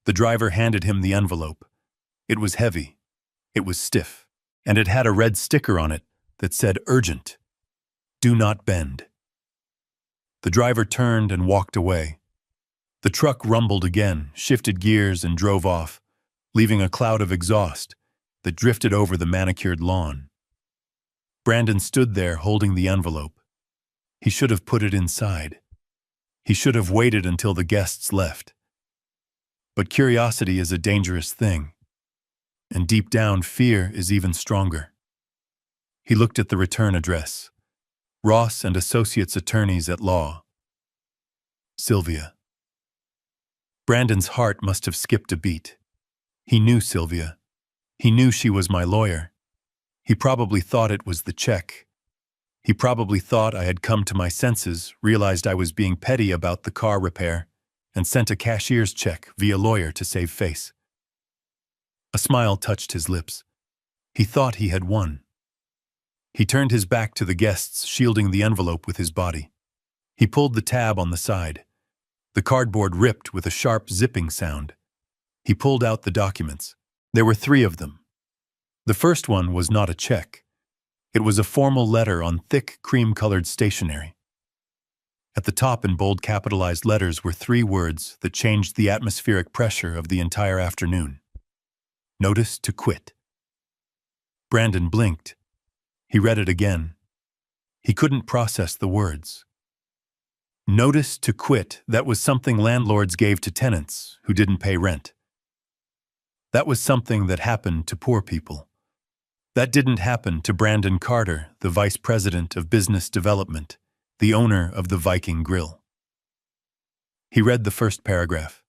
The driver handed him the envelope. It was heavy. It was stiff. And it had a red sticker on it that said urgent. Do not bend. The driver turned and walked away. The truck rumbled again, shifted gears, and drove off, leaving a cloud of exhaust that drifted over the manicured lawn. Brandon stood there holding the envelope. He should have put it inside. He should have waited until the guests left. But curiosity is a dangerous thing, and deep down, fear is even stronger. He looked at the return address. Ross and Associates Attorneys at Law. Sylvia. Brandon's heart must have skipped a beat. He knew Sylvia. He knew she was my lawyer. He probably thought it was the check. He probably thought I had come to my senses, realized I was being petty about the car repair, and sent a cashier's check via lawyer to save face. A smile touched his lips. He thought he had won. He turned his back to the guests, shielding the envelope with his body. He pulled the tab on the side. The cardboard ripped with a sharp zipping sound. He pulled out the documents. There were 3 of them. The first one was not a check. It was a formal letter on thick, cream-colored stationery. At the top, in bold capitalized letters, were 3 words that changed the atmospheric pressure of the entire afternoon. Notice to quit. Brandon blinked. He read it again. He couldn't process the words. Notice to quit, that was something landlords gave to tenants who didn't pay rent. That was something that happened to poor people. That didn't happen to Brandon Carter, the Vice President of Business Development, the owner of the Viking Grill. He read the first paragraph.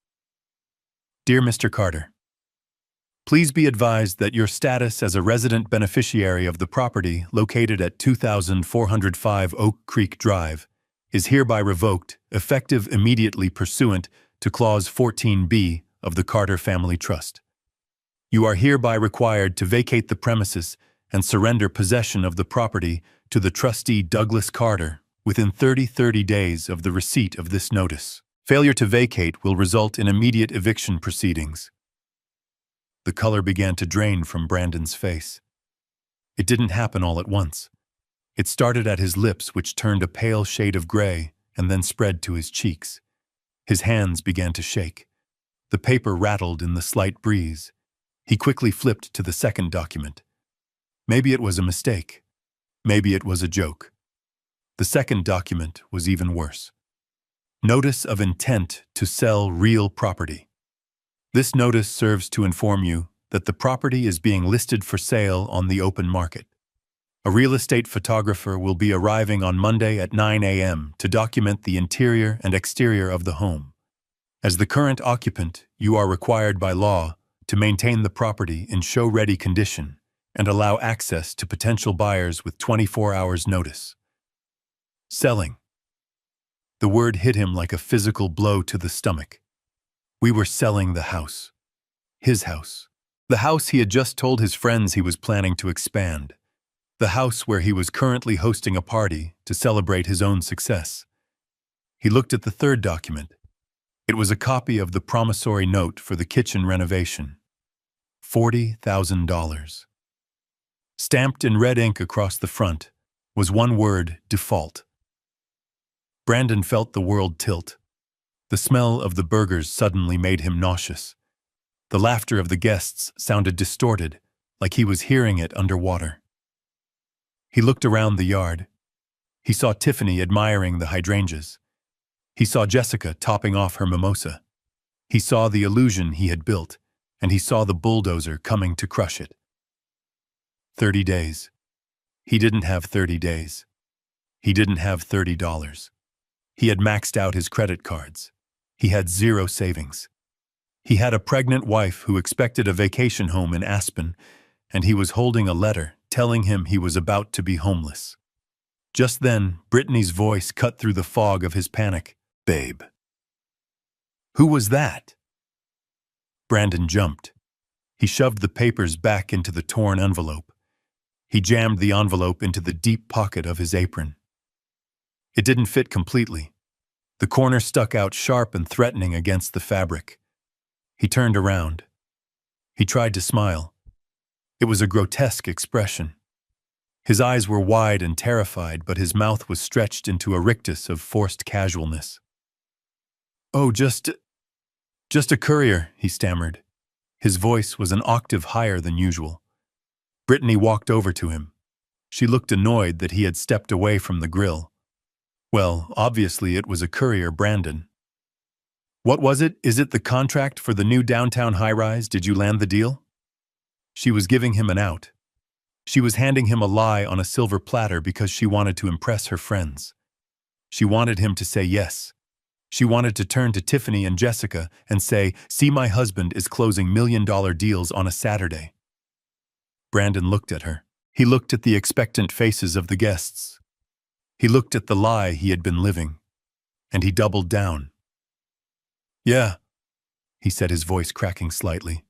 Dear Mr. Carter, Please be advised that your status as a resident beneficiary of the property located at 2405 Oak Creek Drive is hereby revoked, effective immediately pursuant to Clause 14B of the Carter Family Trust. You are hereby required to vacate the premises and surrender possession of the property to the trustee Douglas Carter within 30 days of the receipt of this notice. Failure to vacate will result in immediate eviction proceedings. The color began to drain from Brandon's face. It didn't happen all at once. It started at his lips, which turned a pale shade of gray, and then spread to his cheeks. His hands began to shake. The paper rattled in the slight breeze. He quickly flipped to the second document. Maybe it was a mistake. Maybe it was a joke. The second document was even worse. Notice of intent to sell real property. This notice serves to inform you that the property is being listed for sale on the open market. A real estate photographer will be arriving on Monday at 9 a.m. to document the interior and exterior of the home. As the current occupant, you are required by law to maintain the property in show-ready condition and allow access to potential buyers with 24 hours notice. Selling. The word hit him like a physical blow to the stomach. We were selling the house. His house. The house he had just told his friends he was planning to expand. The house where he was currently hosting a party to celebrate his own success. He looked at the third document. It was a copy of the promissory note for the kitchen renovation. $40,000. Stamped in red ink across the front was one word: default. Brandon felt the world tilt. The smell of the burgers suddenly made him nauseous. The laughter of the guests sounded distorted, like he was hearing it underwater. He looked around the yard. He saw Tiffany admiring the hydrangeas. He saw Jessica topping off her mimosa. He saw the illusion he had built, and he saw the bulldozer coming to crush it. 30 days. He didn't have 30 days. He didn't have $30. He had maxed out his credit cards. He had zero savings. He had a pregnant wife who expected a vacation home in Aspen, and he was holding a letter telling him he was about to be homeless. Just then, Brittany's voice cut through the fog of his panic. "Babe." Who was that? Brandon jumped. He shoved the papers back into the torn envelope. He jammed the envelope into the deep pocket of his apron. It didn't fit completely. The corner stuck out sharp and threatening against the fabric. He turned around. He tried to smile. It was a grotesque expression. His eyes were wide and terrified, but his mouth was stretched into a rictus of forced casualness. "Oh, just a courier," he stammered. His voice was an octave higher than usual. Brittany walked over to him. She looked annoyed that he had stepped away from the grill. Well, obviously it was a courier, Brandon. "What was it? Is it the contract for the new downtown high-rise? Did you land the deal?" She was giving him an out. She was handing him a lie on a silver platter because she wanted to impress her friends. She wanted him to say yes. She wanted to turn to Tiffany and Jessica and say, "See, my husband is closing million-dollar deals on a Saturday." Brandon looked at her. He looked at the expectant faces of the guests. He looked at the lie he had been living, and he doubled down. "Yeah," he said, his voice cracking slightly.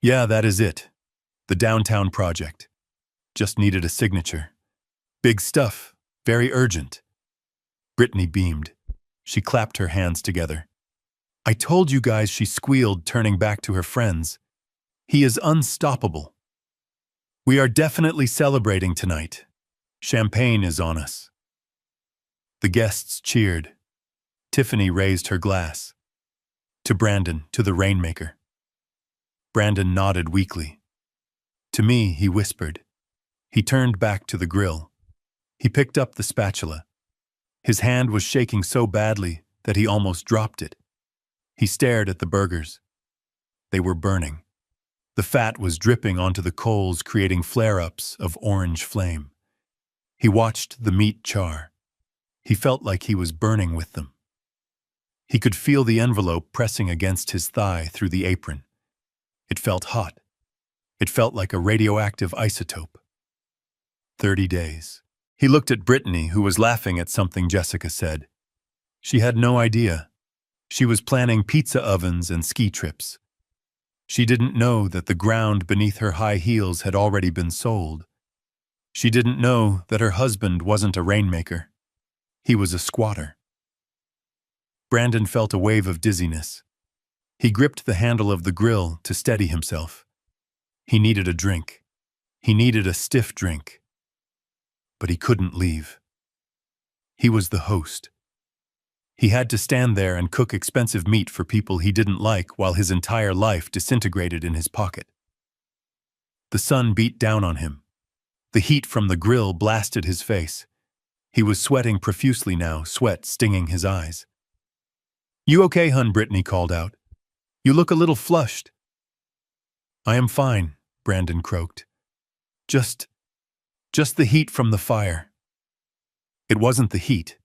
"Yeah, that is it. The downtown project. Just needed a signature. Big stuff, very urgent." Brittany beamed. She clapped her hands together. "I told you guys," she squealed, turning back to her friends. "He is unstoppable. We are definitely celebrating tonight. Champagne is on us." The guests cheered. Tiffany raised her glass. To Brandon, to the rainmaker. Brandon nodded weakly. "To me," he whispered. He turned back to the grill. He picked up the spatula. His hand was shaking so badly that he almost dropped it. He stared at the burgers. They were burning. The fat was dripping onto the coals, creating flare-ups of orange flame. He watched the meat char. He felt like he was burning with them. He could feel the envelope pressing against his thigh through the apron. It felt hot. It felt like a radioactive isotope. 30 days. He looked at Brittany, who was laughing at something Jessica said. She had no idea. She was planning pizza ovens and ski trips. She didn't know that the ground beneath her high heels had already been sold. She didn't know that her husband wasn't a rainmaker. He was a squatter. Brandon felt a wave of dizziness. He gripped the handle of the grill to steady himself. He needed a drink. He needed a stiff drink. But he couldn't leave. He was the host. He had to stand there and cook expensive meat for people he didn't like while his entire life disintegrated in his pocket. The sun beat down on him. The heat from the grill blasted his face. He was sweating profusely now, sweat stinging his eyes. "You okay, hun?" Brittany called out. "You look a little flushed." "I am fine," Brandon croaked. Just the heat from the fire." It wasn't the heat.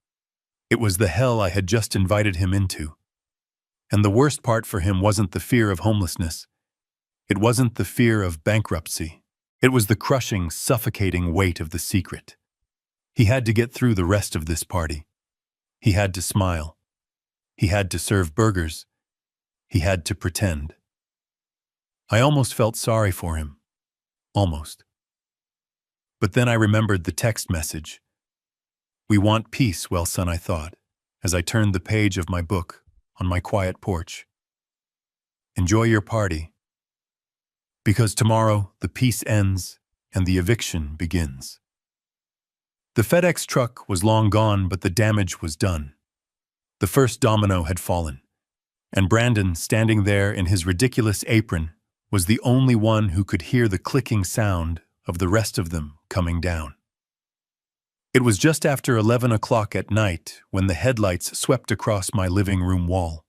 It was the hell I had just invited him into. And the worst part for him wasn't the fear of homelessness. It wasn't the fear of bankruptcy. It was the crushing, suffocating weight of the secret. He had to get through the rest of this party. He had to smile. He had to serve burgers. He had to pretend. I almost felt sorry for him. Almost. But then I remembered the text message. "We want peace, well, son," I thought, as I turned the page of my book on my quiet porch. "Enjoy your party. Because tomorrow the peace ends and the eviction begins." The FedEx truck was long gone, but the damage was done. The first domino had fallen, and Brandon, standing there in his ridiculous apron, was the only one who could hear the clicking sound of the rest of them coming down. It was just after 11 o'clock at night when the headlights swept across my living room wall.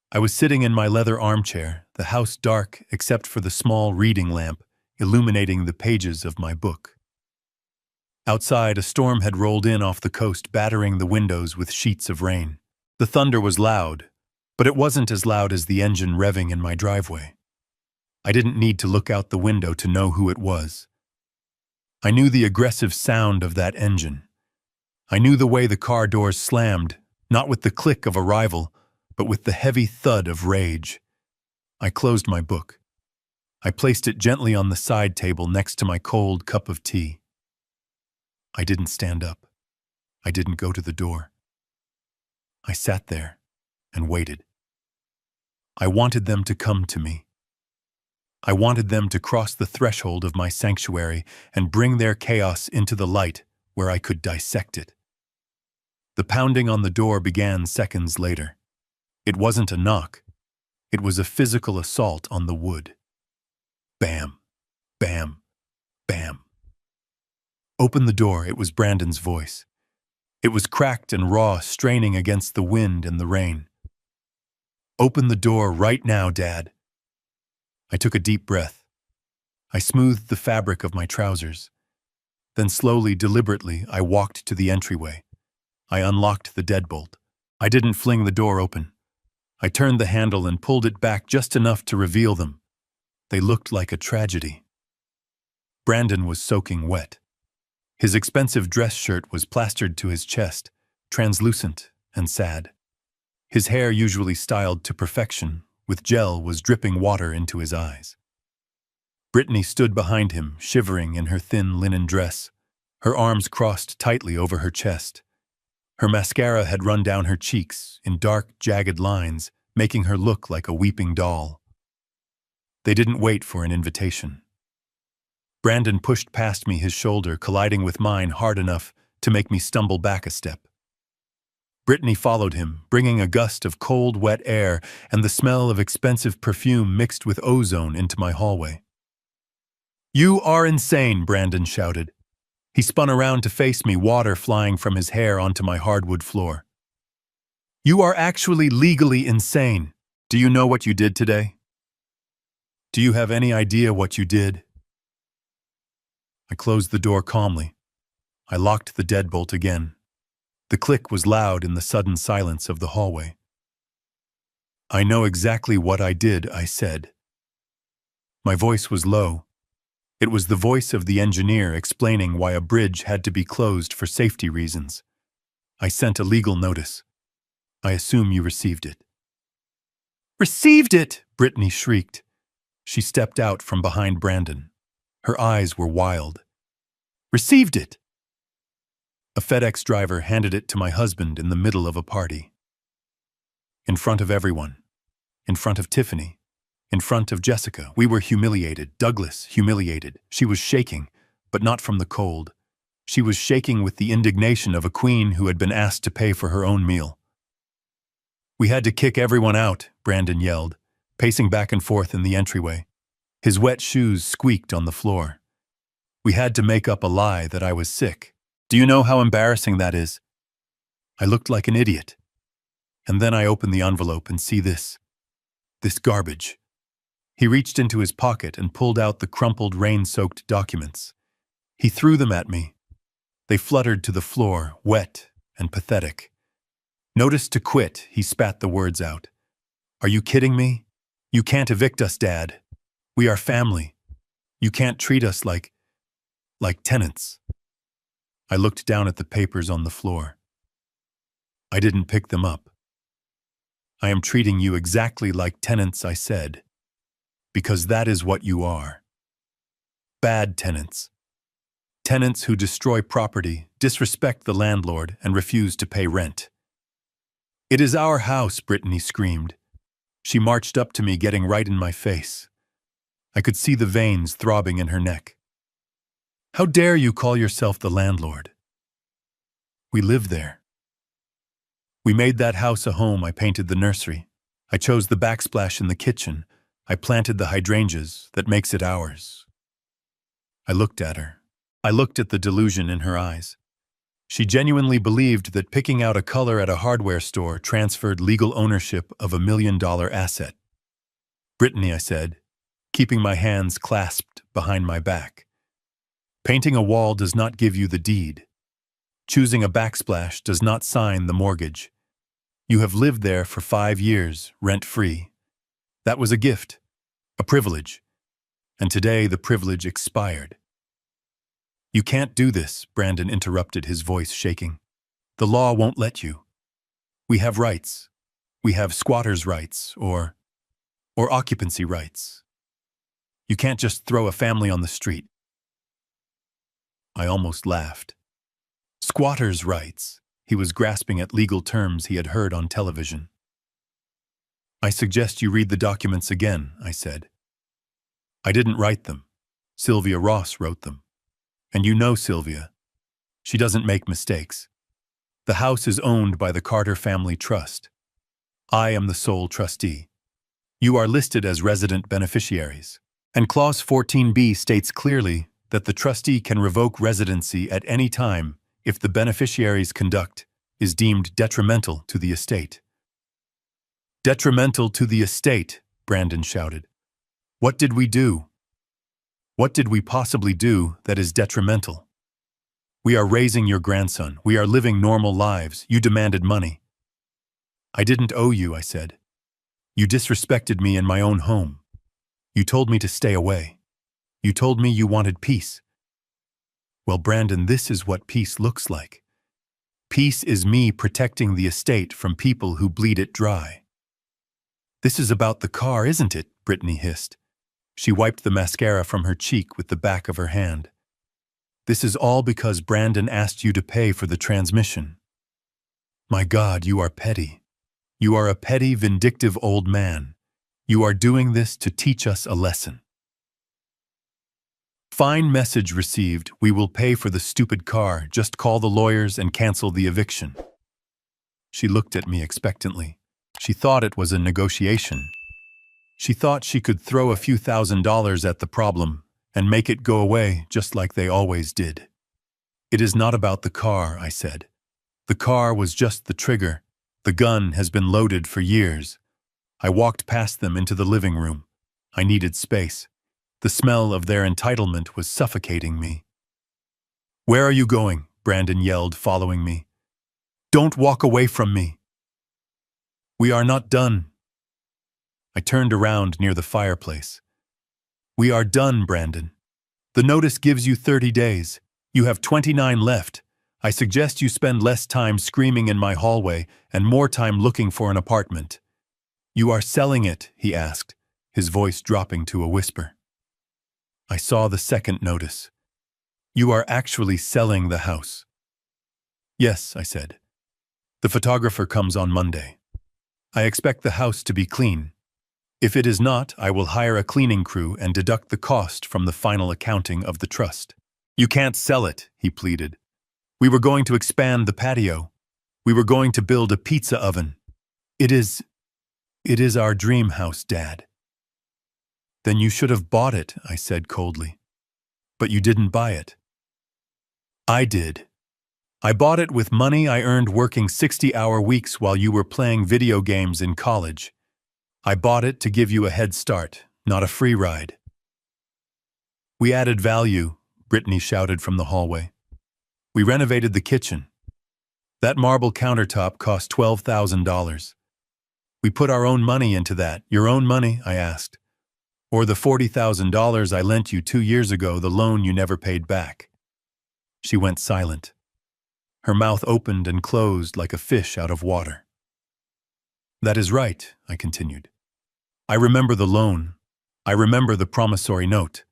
I was sitting in my leather armchair, the house dark except for the small reading lamp illuminating the pages of my book. Outside, a storm had rolled in off the coast, battering the windows with sheets of rain. The thunder was loud, but it wasn't as loud as the engine revving in my driveway. I didn't need to look out the window to know who it was. I knew the aggressive sound of that engine. I knew the way the car doors slammed, not with the click of arrival, but with the heavy thud of rage. I closed my book. I placed it gently on the side table next to my cold cup of tea. I didn't stand up. I didn't go to the door. I sat there and waited. I wanted them to come to me. I wanted them to cross the threshold of my sanctuary and bring their chaos into the light where I could dissect it. The pounding on the door began seconds later. It wasn't a knock. It was a physical assault on the wood. Bam, bam, bam. "Open the door," it was Brandon's voice. It was cracked and raw, straining against the wind and the rain. "Open the door right now, Dad." I took a deep breath. I smoothed the fabric of my trousers. Then slowly, deliberately, I walked to the entryway. I unlocked the deadbolt. I didn't fling the door open. I turned the handle and pulled it back just enough to reveal them. They looked like a tragedy. Brandon was soaking wet. His expensive dress shirt was plastered to his chest, translucent and sad. His hair, usually styled to perfection, with gel, was dripping water into his eyes. Brittany stood behind him, shivering in her thin linen dress, her arms crossed tightly over her chest. Her mascara had run down her cheeks in dark, jagged lines, making her look like a weeping doll. They didn't wait for an invitation. Brandon pushed past me, his shoulder colliding with mine hard enough to make me stumble back a step. Brittany followed him, bringing a gust of cold, wet air and the smell of expensive perfume mixed with ozone into my hallway. "You are insane," Brandon shouted. He spun around to face me, water flying from his hair onto my hardwood floor. "You are actually legally insane. Do you know what you did today? Do you have any idea what you did?" I closed the door calmly. I locked the deadbolt again. The click was loud in the sudden silence of the hallway. "I know exactly what I did," I said. My voice was low. It was the voice of the engineer explaining why a bridge had to be closed for safety reasons. I sent a legal notice. I assume you received it. Received it! Brittany shrieked. She stepped out from behind Brandon. Her eyes were wild. Received it! A FedEx driver handed it to my husband in the middle of a party. In front of everyone. In front of Tiffany. In front of Jessica. We were humiliated. Douglas humiliated. She was shaking, but not from the cold. She was shaking with the indignation of a queen who had been asked to pay for her own meal. We had to kick everyone out, Brandon yelled, pacing back and forth in the entryway. His wet shoes squeaked on the floor. We had to make up a lie that I was sick. Do you know how embarrassing that is? I looked like an idiot. And then I opened the envelope and see this. This garbage. He reached into his pocket and pulled out the crumpled, rain-soaked documents. He threw them at me. They fluttered to the floor, wet and pathetic. Notice to quit, he spat the words out. Are you kidding me? You can't evict us, Dad. We are family. You can't treat us like tenants. I looked down at the papers on the floor. I didn't pick them up. I am treating you exactly like tenants, I said. Because that is what you are. Bad tenants. Tenants who destroy property, disrespect the landlord, and refuse to pay rent. It is our house, Brittany screamed. She marched up to me, getting right in my face. I could see the veins throbbing in her neck. How dare you call yourself the landlord? We live there. We made that house a home. I painted the nursery. I chose the backsplash in the kitchen. I planted the hydrangeas that makes it ours. I looked at her. I looked at the delusion in her eyes. She genuinely believed that picking out a color at a hardware store transferred legal ownership of $1 million asset. Brittany, I said, keeping my hands clasped behind my back. Painting a wall does not give you the deed. Choosing a backsplash does not sign the mortgage. You have lived there for 5 years, rent-free. That was a gift, a privilege, and today the privilege expired. You can't do this, Brandon interrupted, his voice shaking. The law won't let you. We have rights. We have squatters' rights or occupancy rights. You can't just throw a family on the street. I almost laughed. Squatters' rights. He was grasping at legal terms he had heard on television. I suggest you read the documents again, I said. I didn't write them. Sylvia Ross wrote them. And you know Sylvia. She doesn't make mistakes. The house is owned by the Carter Family Trust. I am the sole trustee. You are listed as resident beneficiaries. And Clause 14b states clearly that the trustee can revoke residency at any time if the beneficiary's conduct is deemed detrimental to the estate. Detrimental to the estate, Brandon shouted. What did we do? What did we possibly do that is detrimental? We are raising your grandson. We are living normal lives. You demanded money. I didn't owe you, I said. You disrespected me in my own home. You told me to stay away. You told me you wanted peace. Well, Brandon, this is what peace looks like. Peace is me protecting the estate from people who bleed it dry. This is about the car, isn't it? Brittany hissed. She wiped the mascara from her cheek with the back of her hand. This is all because Brandon asked you to pay for the transmission. My God, you are petty. You are a petty, vindictive old man. You are doing this to teach us a lesson. Fine message received. We will pay for the stupid car. Just call the lawyers and cancel the eviction. She looked at me expectantly. She thought it was a negotiation. She thought she could throw a few $1,000s at the problem and make it go away just like they always did. It is not about the car, I said. The car was just the trigger. The gun has been loaded for years. I walked past them into the living room. I needed space. The smell of their entitlement was suffocating me. Where are you going? Brandon yelled, following me. Don't walk away from me. We are not done. I turned around near the fireplace. We are done, Brandon. The notice gives you 30 days. You have 29 left. I suggest you spend less time screaming in my hallway and more time looking for an apartment. You are selling it, he asked, his voice dropping to a whisper. I saw the second notice. You are actually selling the house. Yes, I said. The photographer comes on Monday. I expect the house to be clean. If it is not, I will hire a cleaning crew and deduct the cost from the final accounting of the trust. You can't sell it, he pleaded. We were going to expand the patio. We were going to build a pizza oven. It is our dream house, Dad. Then you should have bought it, I said coldly. But you didn't buy it. I did. I bought it with money I earned working 60-hour weeks while you were playing video games in college. I bought it to give you a head start, not a free ride. We added value, Brittany shouted from the hallway. We renovated the kitchen. That marble countertop cost $12,000. We put our own money into that. Your own money, I asked. Or the $40,000 I lent you 2 years ago, the loan you never paid back. She went silent. Her mouth opened and closed like a fish out of water. That is right, I continued. I remember the loan. I remember the promissory note.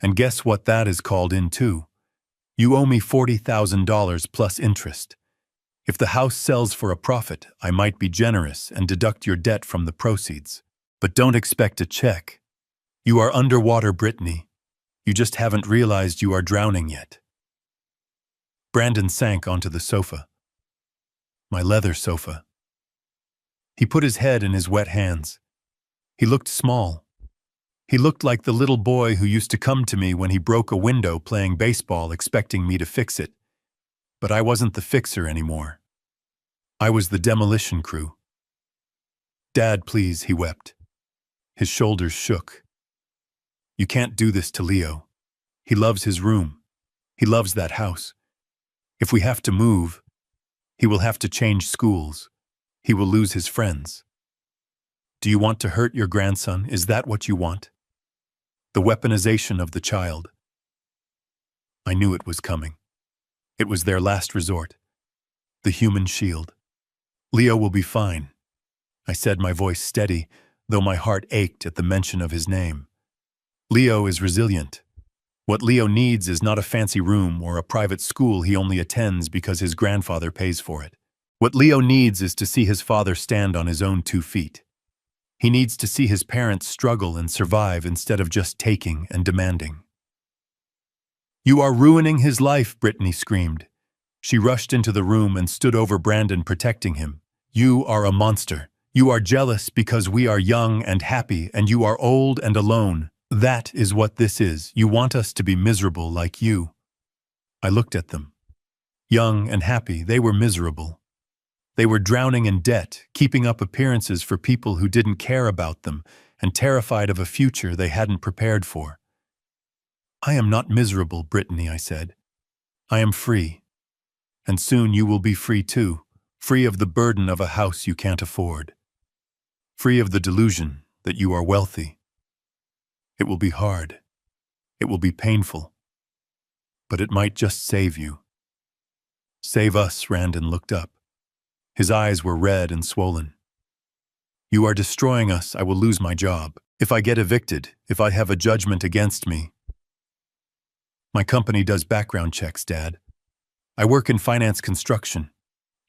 And guess what that is called in too? You owe me $40,000 plus interest. If the house sells for a profit, I might be generous and deduct your debt from the proceeds. But don't expect a check. You are underwater, Brittany. You just haven't realized you are drowning yet. Brandon sank onto the sofa. My leather sofa. He put his head in his wet hands. He looked small. He looked like the little boy who used to come to me when he broke a window playing baseball expecting me to fix it. But I wasn't the fixer anymore. I was the demolition crew. Dad, please, he wept. His shoulders shook. You can't do this to Leo. He loves his room. He loves that house. If we have to move, he will have to change schools. He will lose his friends. Do you want to hurt your grandson? Is that what you want? The weaponization of the child. I knew it was coming. It was their last resort. The human shield. Leo will be fine, I said, my voice steady, though my heart ached at the mention of his name. Leo is resilient. What Leo needs is not a fancy room or a private school he only attends because his grandfather pays for it. What Leo needs is to see his father stand on his own 2 feet. He needs to see his parents struggle and survive instead of just taking and demanding. You are ruining his life, Brittany screamed. She rushed into the room and stood over Brandon, protecting him. You are a monster. You are jealous because we are young and happy, and you are old and alone. That is what this is. You want us to be miserable like you. I looked at them. Young and happy, they were miserable. They were drowning in debt, keeping up appearances for people who didn't care about them, and terrified of a future they hadn't prepared for. I am not miserable, Brittany, I said. I am free. And soon you will be free too, free of the burden of a house you can't afford. Free of the delusion that you are wealthy. It will be hard. It will be painful. But it might just save you. Save us, Brandon looked up. His eyes were red and swollen. You are destroying us. I will lose my job. If I get evicted, if I have a judgment against me. My company does background checks, Dad. I work in finance construction.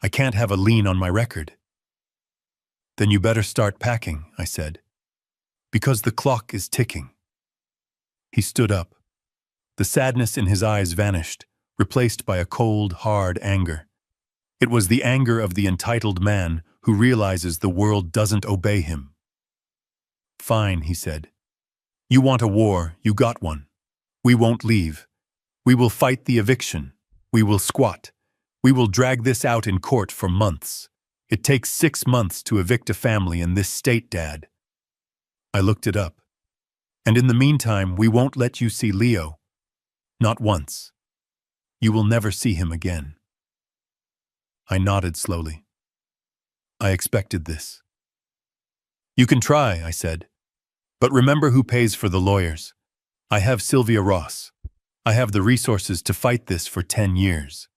I can't have a lien on my record. Then you better start packing, I said. Because the clock is ticking. He stood up. The sadness in his eyes vanished, replaced by a cold, hard anger. It was the anger of the entitled man who realizes the world doesn't obey him. Fine, he said. You want a war, you got one. We won't leave. We will fight the eviction. We will squat. We will drag this out in court for months. It takes 6 months to evict a family in this state, Dad. I looked it up. And in the meantime, we won't let you see Leo. Not once. You will never see him again. I nodded slowly. I expected this. You can try, I said. But remember who pays for the lawyers. I have Sylvia Ross. I have the resources to fight this for 10 years.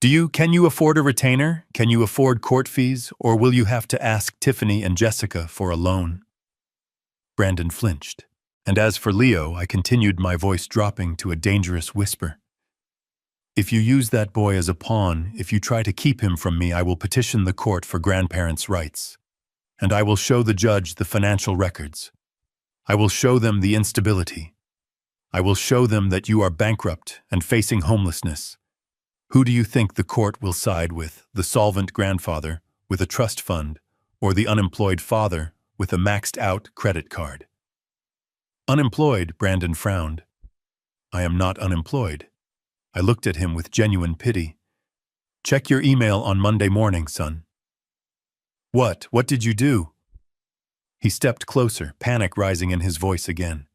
Can you afford a retainer? Can you afford court fees? Or will you have to ask Tiffany and Jessica for a loan? Brandon flinched. And as for Leo, I continued, my voice dropping to a dangerous whisper. If you use that boy as a pawn, if you try to keep him from me, I will petition the court for grandparents' rights. And I will show the judge the financial records. I will show them the instability. I will show them that you are bankrupt and facing homelessness. Who do you think the court will side with, the solvent grandfather with a trust fund, or the unemployed father with a maxed-out credit card? Unemployed, Brandon frowned. I am not unemployed. I looked at him with genuine pity. Check your email on Monday morning, son. What? What did you do? He stepped closer, panic rising in his voice again.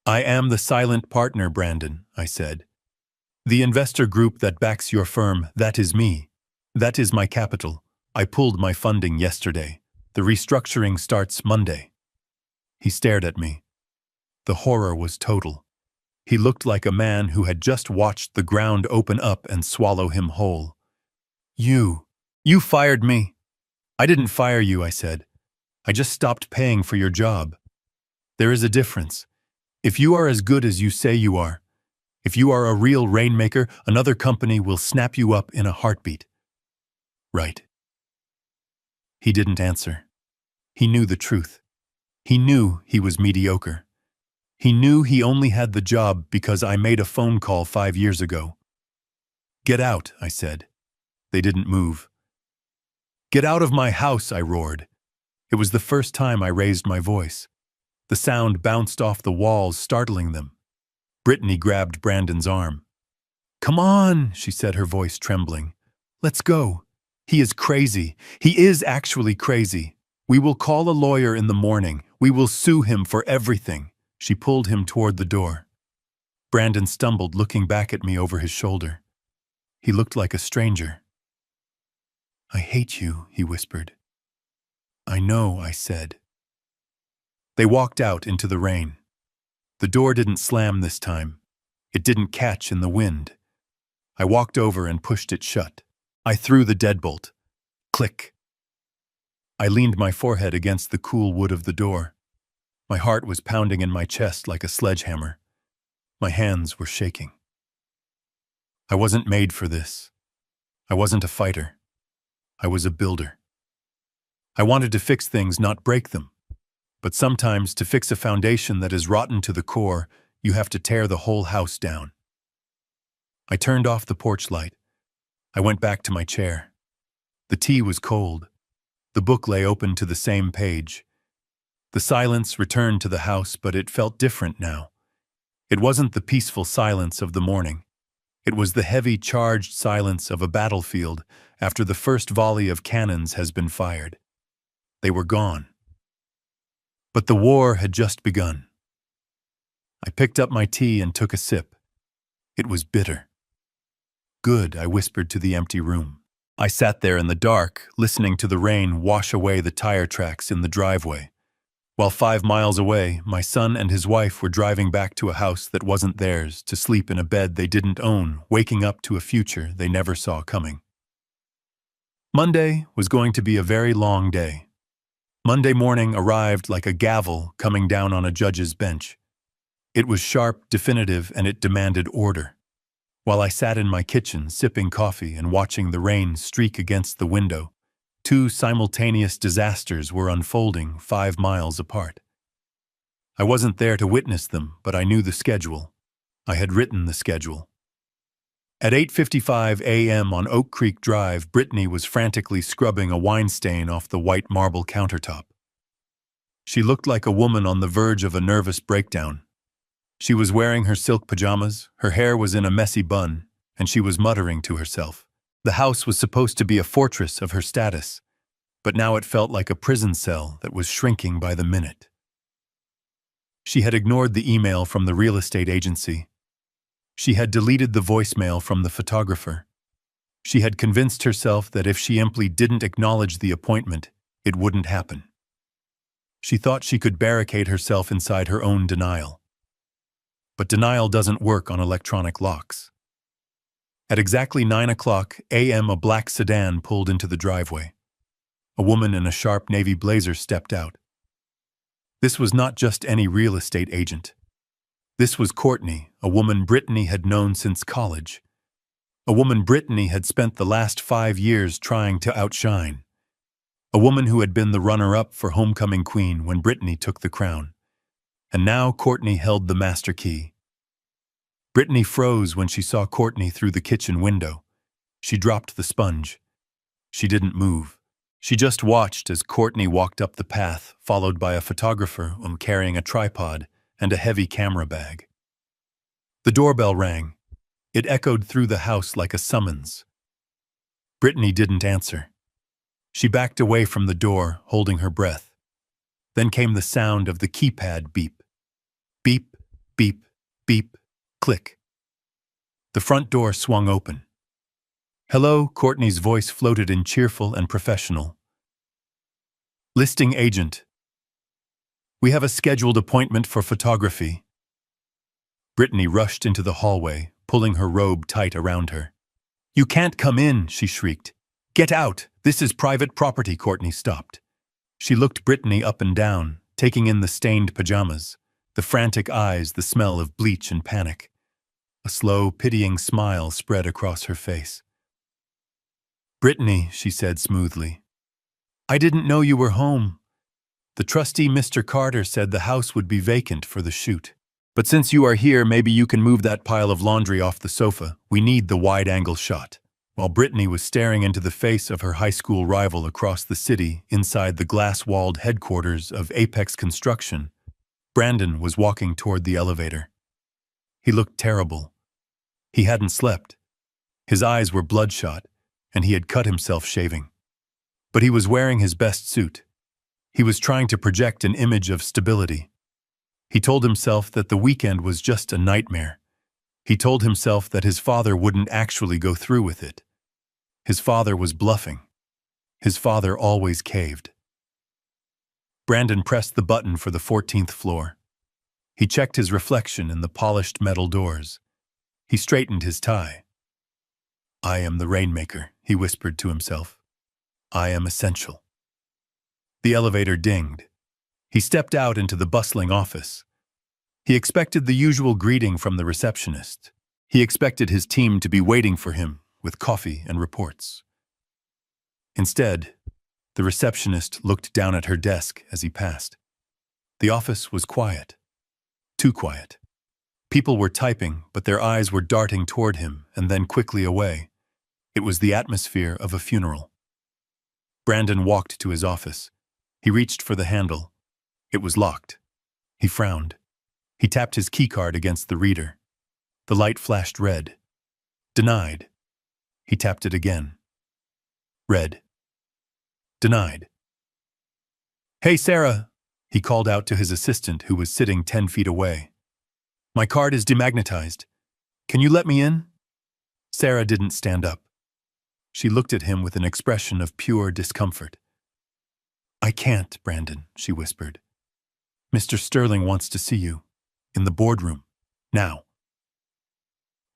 I am the silent partner, Brandon, I said. The investor group that backs your firm, that is me. That is my capital. I pulled my funding yesterday. The restructuring starts Monday. He stared at me. The horror was total. He looked like a man who had just watched the ground open up and swallow him whole. You fired me. I didn't fire you, I said. I just stopped paying for your job. There is a difference. If you are as good as you say you are, if you are a real rainmaker, another company will snap you up in a heartbeat. Right. He didn't answer. He knew the truth. He knew he was mediocre. He knew he only had the job because I made a phone call 5 years ago. Get out, I said. They didn't move. Get out of my house, I roared. It was the first time I raised my voice. The sound bounced off the walls, startling them. Brittany grabbed Brandon's arm. Come on, she said, her voice trembling. Let's go. He is crazy. He is actually crazy. We will call a lawyer in the morning. We will sue him for everything. She pulled him toward the door. Brandon stumbled, looking back at me over his shoulder. He looked like a stranger. I hate you, he whispered. I know, I said. They walked out into the rain. The door didn't slam this time. It didn't catch in the wind. I walked over and pushed it shut. I threw the deadbolt. Click. I leaned my forehead against the cool wood of the door. My heart was pounding in my chest like a sledgehammer. My hands were shaking. I wasn't made for this. I wasn't a fighter. I was a builder. I wanted to fix things, not break them. But sometimes, to fix a foundation that is rotten to the core, you have to tear the whole house down. I turned off the porch light. I went back to my chair. The tea was cold. The book lay open to the same page. The silence returned to the house, but it felt different now. It wasn't the peaceful silence of the morning. It was the heavy, charged silence of a battlefield after the first volley of cannons has been fired. They were gone. But the war had just begun. I picked up my tea and took a sip. It was bitter. Good, I whispered to the empty room. I sat there in the dark, listening to the rain wash away the tire tracks in the driveway. While 5 miles away, my son and his wife were driving back to a house that wasn't theirs, to sleep in a bed they didn't own, waking up to a future they never saw coming. Monday was going to be a very long day. Monday morning arrived like a gavel coming down on a judge's bench. It was sharp, definitive, and it demanded order. While I sat in my kitchen, sipping coffee and watching the rain streak against the window, 2 simultaneous disasters were unfolding 5 miles apart. I wasn't there to witness them, but I knew the schedule. I had written the schedule. At 8:55 a.m. on Oak Creek Drive, Brittany was frantically scrubbing a wine stain off the white marble countertop. She looked like a woman on the verge of a nervous breakdown. She was wearing her silk pajamas, her hair was in a messy bun, and she was muttering to herself. The house was supposed to be a fortress of her status, but now it felt like a prison cell that was shrinking by the minute. She had ignored the email from the real estate agency. She had deleted the voicemail from the photographer. She had convinced herself that if she simply didn't acknowledge the appointment, it wouldn't happen. She thought she could barricade herself inside her own denial. but denial doesn't work on electronic locks. At exactly 9 o'clock a.m., a black sedan pulled into the driveway. A woman in a sharp navy blazer stepped out. This was not just any real estate agent. This was Courtney, a woman Brittany had known since college. A woman Brittany had spent the last 5 years trying to outshine. A woman who had been the runner-up for homecoming queen when Brittany took the crown. And now Courtney held the master key. Brittany froze when she saw Courtney through the kitchen window. She dropped the sponge. She didn't move. She just watched as Courtney walked up the path, followed by a photographer carrying a tripod and a heavy camera bag. The doorbell rang. It echoed through the house like a summons. Brittany didn't answer. She backed away from the door, holding her breath. Then came the sound of the keypad beep. Beep, beep, beep, click. The front door swung open. "Hello," Courtney's voice floated in cheerful and professional. "Listing agent. We have a scheduled appointment for photography." Brittany rushed into the hallway, pulling her robe tight around her. "You can't come in," she shrieked. "Get out! This is private property." Courtney stopped. She looked Brittany up and down, taking in the stained pajamas, the frantic eyes, the smell of bleach and panic. A slow, pitying smile spread across her face. "Brittany," she said smoothly, "I didn't know you were home. The trustee, Mr. Carter, said the house would be vacant for the shoot. But since you are here, maybe you can move that pile of laundry off the sofa. We need the wide-angle shot." While Brittany was staring into the face of her high school rival across the city inside the glass-walled headquarters of Apex Construction, Brandon was walking toward the elevator. He looked terrible. He hadn't slept. His eyes were bloodshot, and he had cut himself shaving. But he was wearing his best suit. He was trying to project an image of stability. He told himself that the weekend was just a nightmare. He told himself that his father wouldn't actually go through with it. His father was bluffing. His father always caved. Brandon pressed the button for the 14th floor. He checked his reflection in the polished metal doors. He straightened his tie. "I am the rainmaker," he whispered to himself. "I am essential." The elevator dinged. He stepped out into the bustling office. He expected the usual greeting from the receptionist. He expected his team to be waiting for him with coffee and reports. Instead, the receptionist looked down at her desk as he passed. The office was quiet. Too quiet. People were typing, but their eyes were darting toward him and then quickly away. It was the atmosphere of a funeral. Brandon walked to his office. He reached for the handle. It was locked. He frowned. He tapped his keycard against the reader. The light flashed red. Denied. He tapped it again. Red. Denied. "Hey, Sarah," he called out to his assistant who was sitting 10 feet away. "My card is demagnetized. Can you let me in?" Sarah didn't stand up. She looked at him with an expression of pure discomfort. "I can't, Brandon," she whispered. "Mr. Sterling wants to see you. In the boardroom. Now."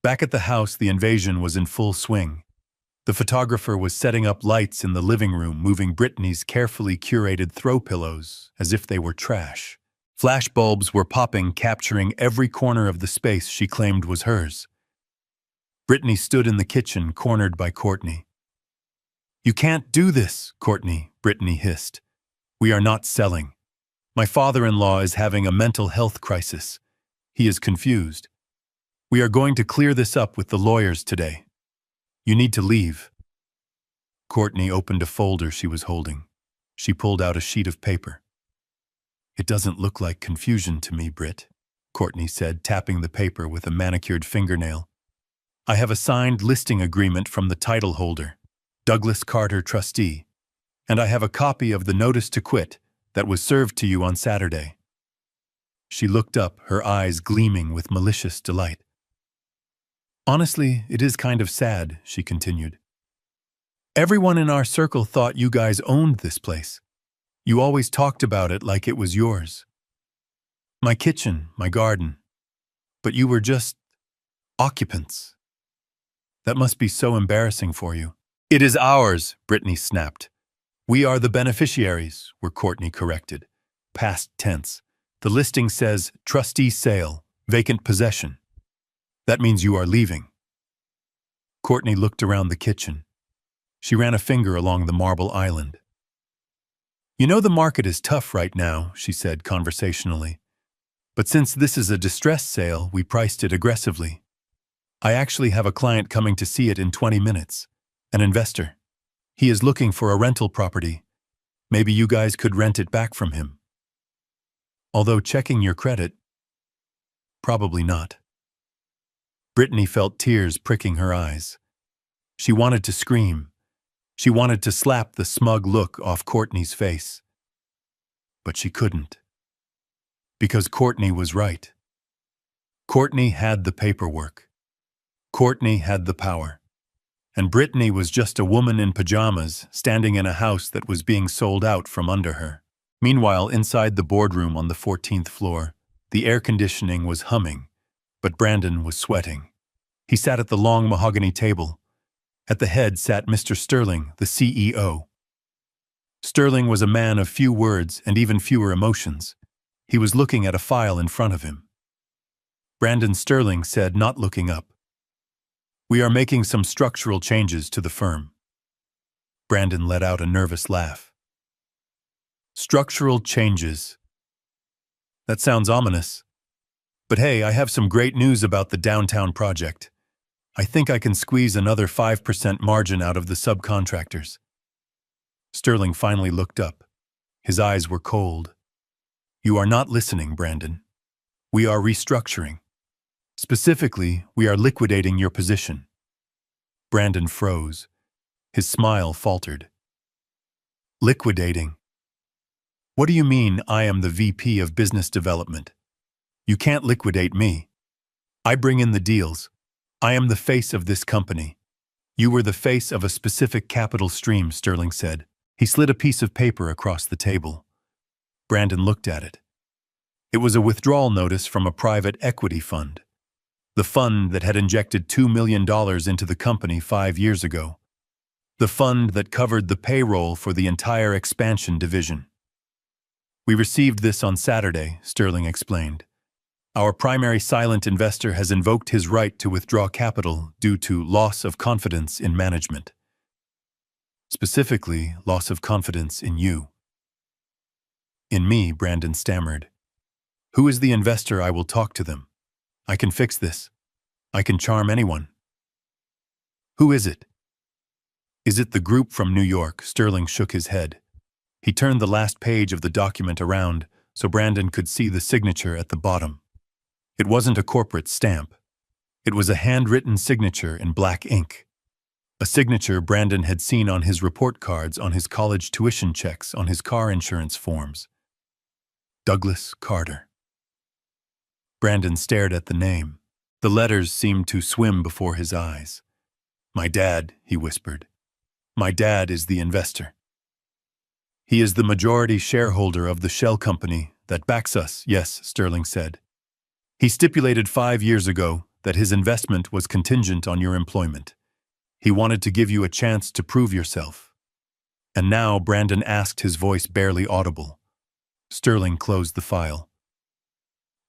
Back at the house, the invasion was in full swing. The photographer was setting up lights in the living room, moving Brittany's carefully curated throw pillows as if they were trash. Flash bulbs were popping, capturing every corner of the space she claimed was hers. Brittany stood in the kitchen, cornered by Courtney. "You can't do this, Courtney," Brittany hissed. "We are not selling. My father-in-law is having a mental health crisis. He is confused. We are going to clear this up with the lawyers today. You need to leave." Courtney opened a folder she was holding. She pulled out a sheet of paper. "It doesn't look like confusion to me, Britt," Courtney said, tapping the paper with a manicured fingernail. "I have a signed listing agreement from the title holder, Douglas Carter, trustee, and I have a copy of the notice to quit that was served to you on Saturday." She looked up, her eyes gleaming with malicious delight. "Honestly, it is kind of sad," she continued. "Everyone in our circle thought you guys owned this place. You always talked about it like it was yours. My kitchen, my garden. But you were just occupants. That must be so embarrassing for you. It is ours, Brittany snapped. We are the beneficiaries, were Courtney corrected. Past tense. The listing says trustee sale, vacant possession. That means you are leaving. Courtney looked around the kitchen. She ran a finger along the marble island. You know the market is tough right now, she said conversationally. But since this is a distress sale, we priced it aggressively. I actually have a client coming to see it in 20 minutes. An investor. He is looking for a rental property. Maybe you guys could rent it back from him. Although checking your credit, probably not. Brittany felt tears pricking her eyes. She wanted to scream. She wanted to slap the smug look off Courtney's face. But she couldn't. Because Courtney was right. Courtney had the paperwork. Courtney had the power. And Brittany was just a woman in pajamas standing in a house that was being sold out from under her. Meanwhile, inside the boardroom on the 14th floor, the air conditioning was humming, but Brandon was sweating. He sat at the long mahogany table. At the head sat Mr. Sterling, the CEO. Sterling was a man of few words and even fewer emotions. He was looking at a file in front of him. Brandon Sterling said, not looking up, "We are making some structural changes to the firm." Brandon let out a nervous laugh. Structural changes. That sounds ominous. But hey, I have some great news about the downtown project. I think I can squeeze another 5% margin out of the subcontractors. Sterling finally looked up. His eyes were cold. You are not listening, Brandon. We are restructuring. Specifically, we are liquidating your position. Brandon froze. His smile faltered. Liquidating? What do you mean I am the VP of Business Development? You can't liquidate me. I bring in the deals. I am the face of this company. You were the face of a specific capital stream, Sterling said. He slid a piece of paper across the table. Brandon looked at it. It was a withdrawal notice from a private equity fund. The fund that had injected $2 million into the company 5 years ago. The fund that covered the payroll for the entire expansion division. We received this on Saturday, Sterling explained. Our primary silent investor has invoked his right to withdraw capital due to loss of confidence in management. Specifically, loss of confidence in you. In me, Brandon stammered. Who is the investor? I will talk to them. I can fix this. I can charm anyone. Who is it? Is it the group from New York? Sterling shook his head. He turned the last page of the document around so Brandon could see the signature at the bottom. It wasn't a corporate stamp. It was a handwritten signature in black ink. A signature Brandon had seen on his report cards, on his college tuition checks, on his car insurance forms. Douglas Carter. Brandon stared at the name. The letters seemed to swim before his eyes. My dad, he whispered. My dad is the investor. He is the majority shareholder of the shell company that backs us, yes, Sterling said. He stipulated 5 years ago that his investment was contingent on your employment. He wanted to give you a chance to prove yourself. And now Brandon asked, his voice barely audible. Sterling closed the file.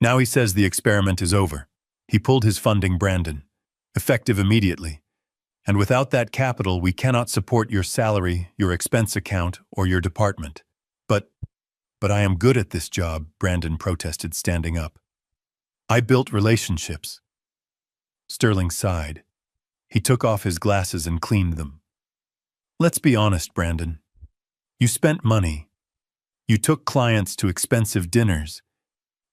Now he says the experiment is over. He pulled his funding, Brandon, effective immediately. And without that capital, we cannot support your salary, your expense account, or your department. But I am good at this job, Brandon protested, standing up. I built relationships. Sterling sighed. He took off his glasses and cleaned them. Let's be honest, Brandon. You spent money. You took clients to expensive dinners.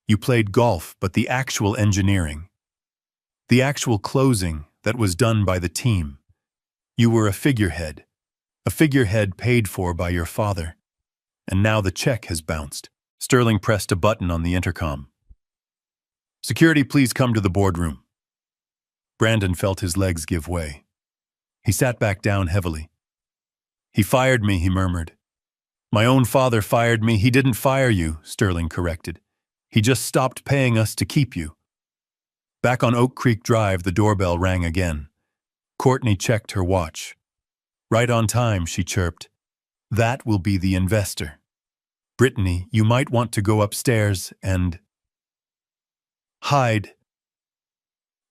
You played golf, but the actual engineering, the actual closing that was done by the team, you were a figurehead paid for by your father. And now the check has bounced. Sterling pressed a button on the intercom. Security, please come to the boardroom. Brandon felt his legs give way. He sat back down heavily. He fired me, he murmured. My own father fired me. He didn't fire you, Sterling corrected. He just stopped paying us to keep you. Back on Oak Creek Drive, the doorbell rang again. Courtney checked her watch. Right on time, she chirped. That will be the investor. Brittany, you might want to go upstairs and hide.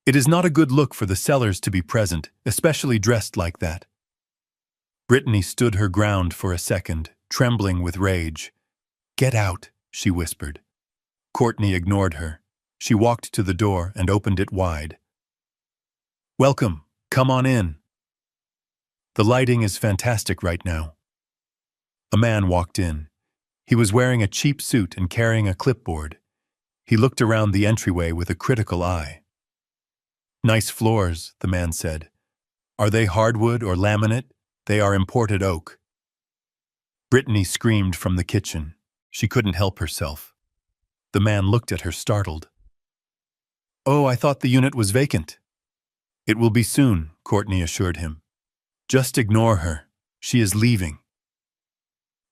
It is not a good look for the sellers to be present, especially dressed like that. Brittany stood her ground for a second, trembling with rage. Get out, she whispered. Courtney ignored her. She walked to the door and opened it wide. Welcome, come on in. The lighting is fantastic right now. A man walked in. He was wearing a cheap suit and carrying a clipboard. He looked around the entryway with a critical eye. Nice floors, the man said. Are they hardwood or laminate? They are imported oak. Brittany screamed from the kitchen. She couldn't help herself. The man looked at her startled. Oh, I thought the unit was vacant. It will be soon, Courtney assured him. Just ignore her. She is leaving.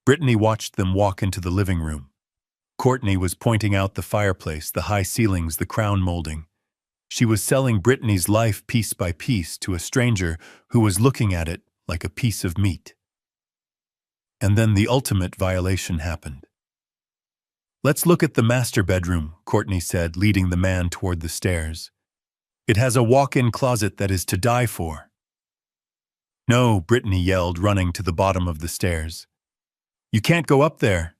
Brittany watched them walk into the living room. Courtney was pointing out the fireplace, the high ceilings, the crown molding. She was selling Brittany's life piece by piece to a stranger who was looking at it like a piece of meat. And then the ultimate violation happened. Let's look at the master bedroom, Courtney said, leading the man toward the stairs. It has a walk-in closet that is to die for. No, Brittany yelled, running to the bottom of the stairs. You can't go up there.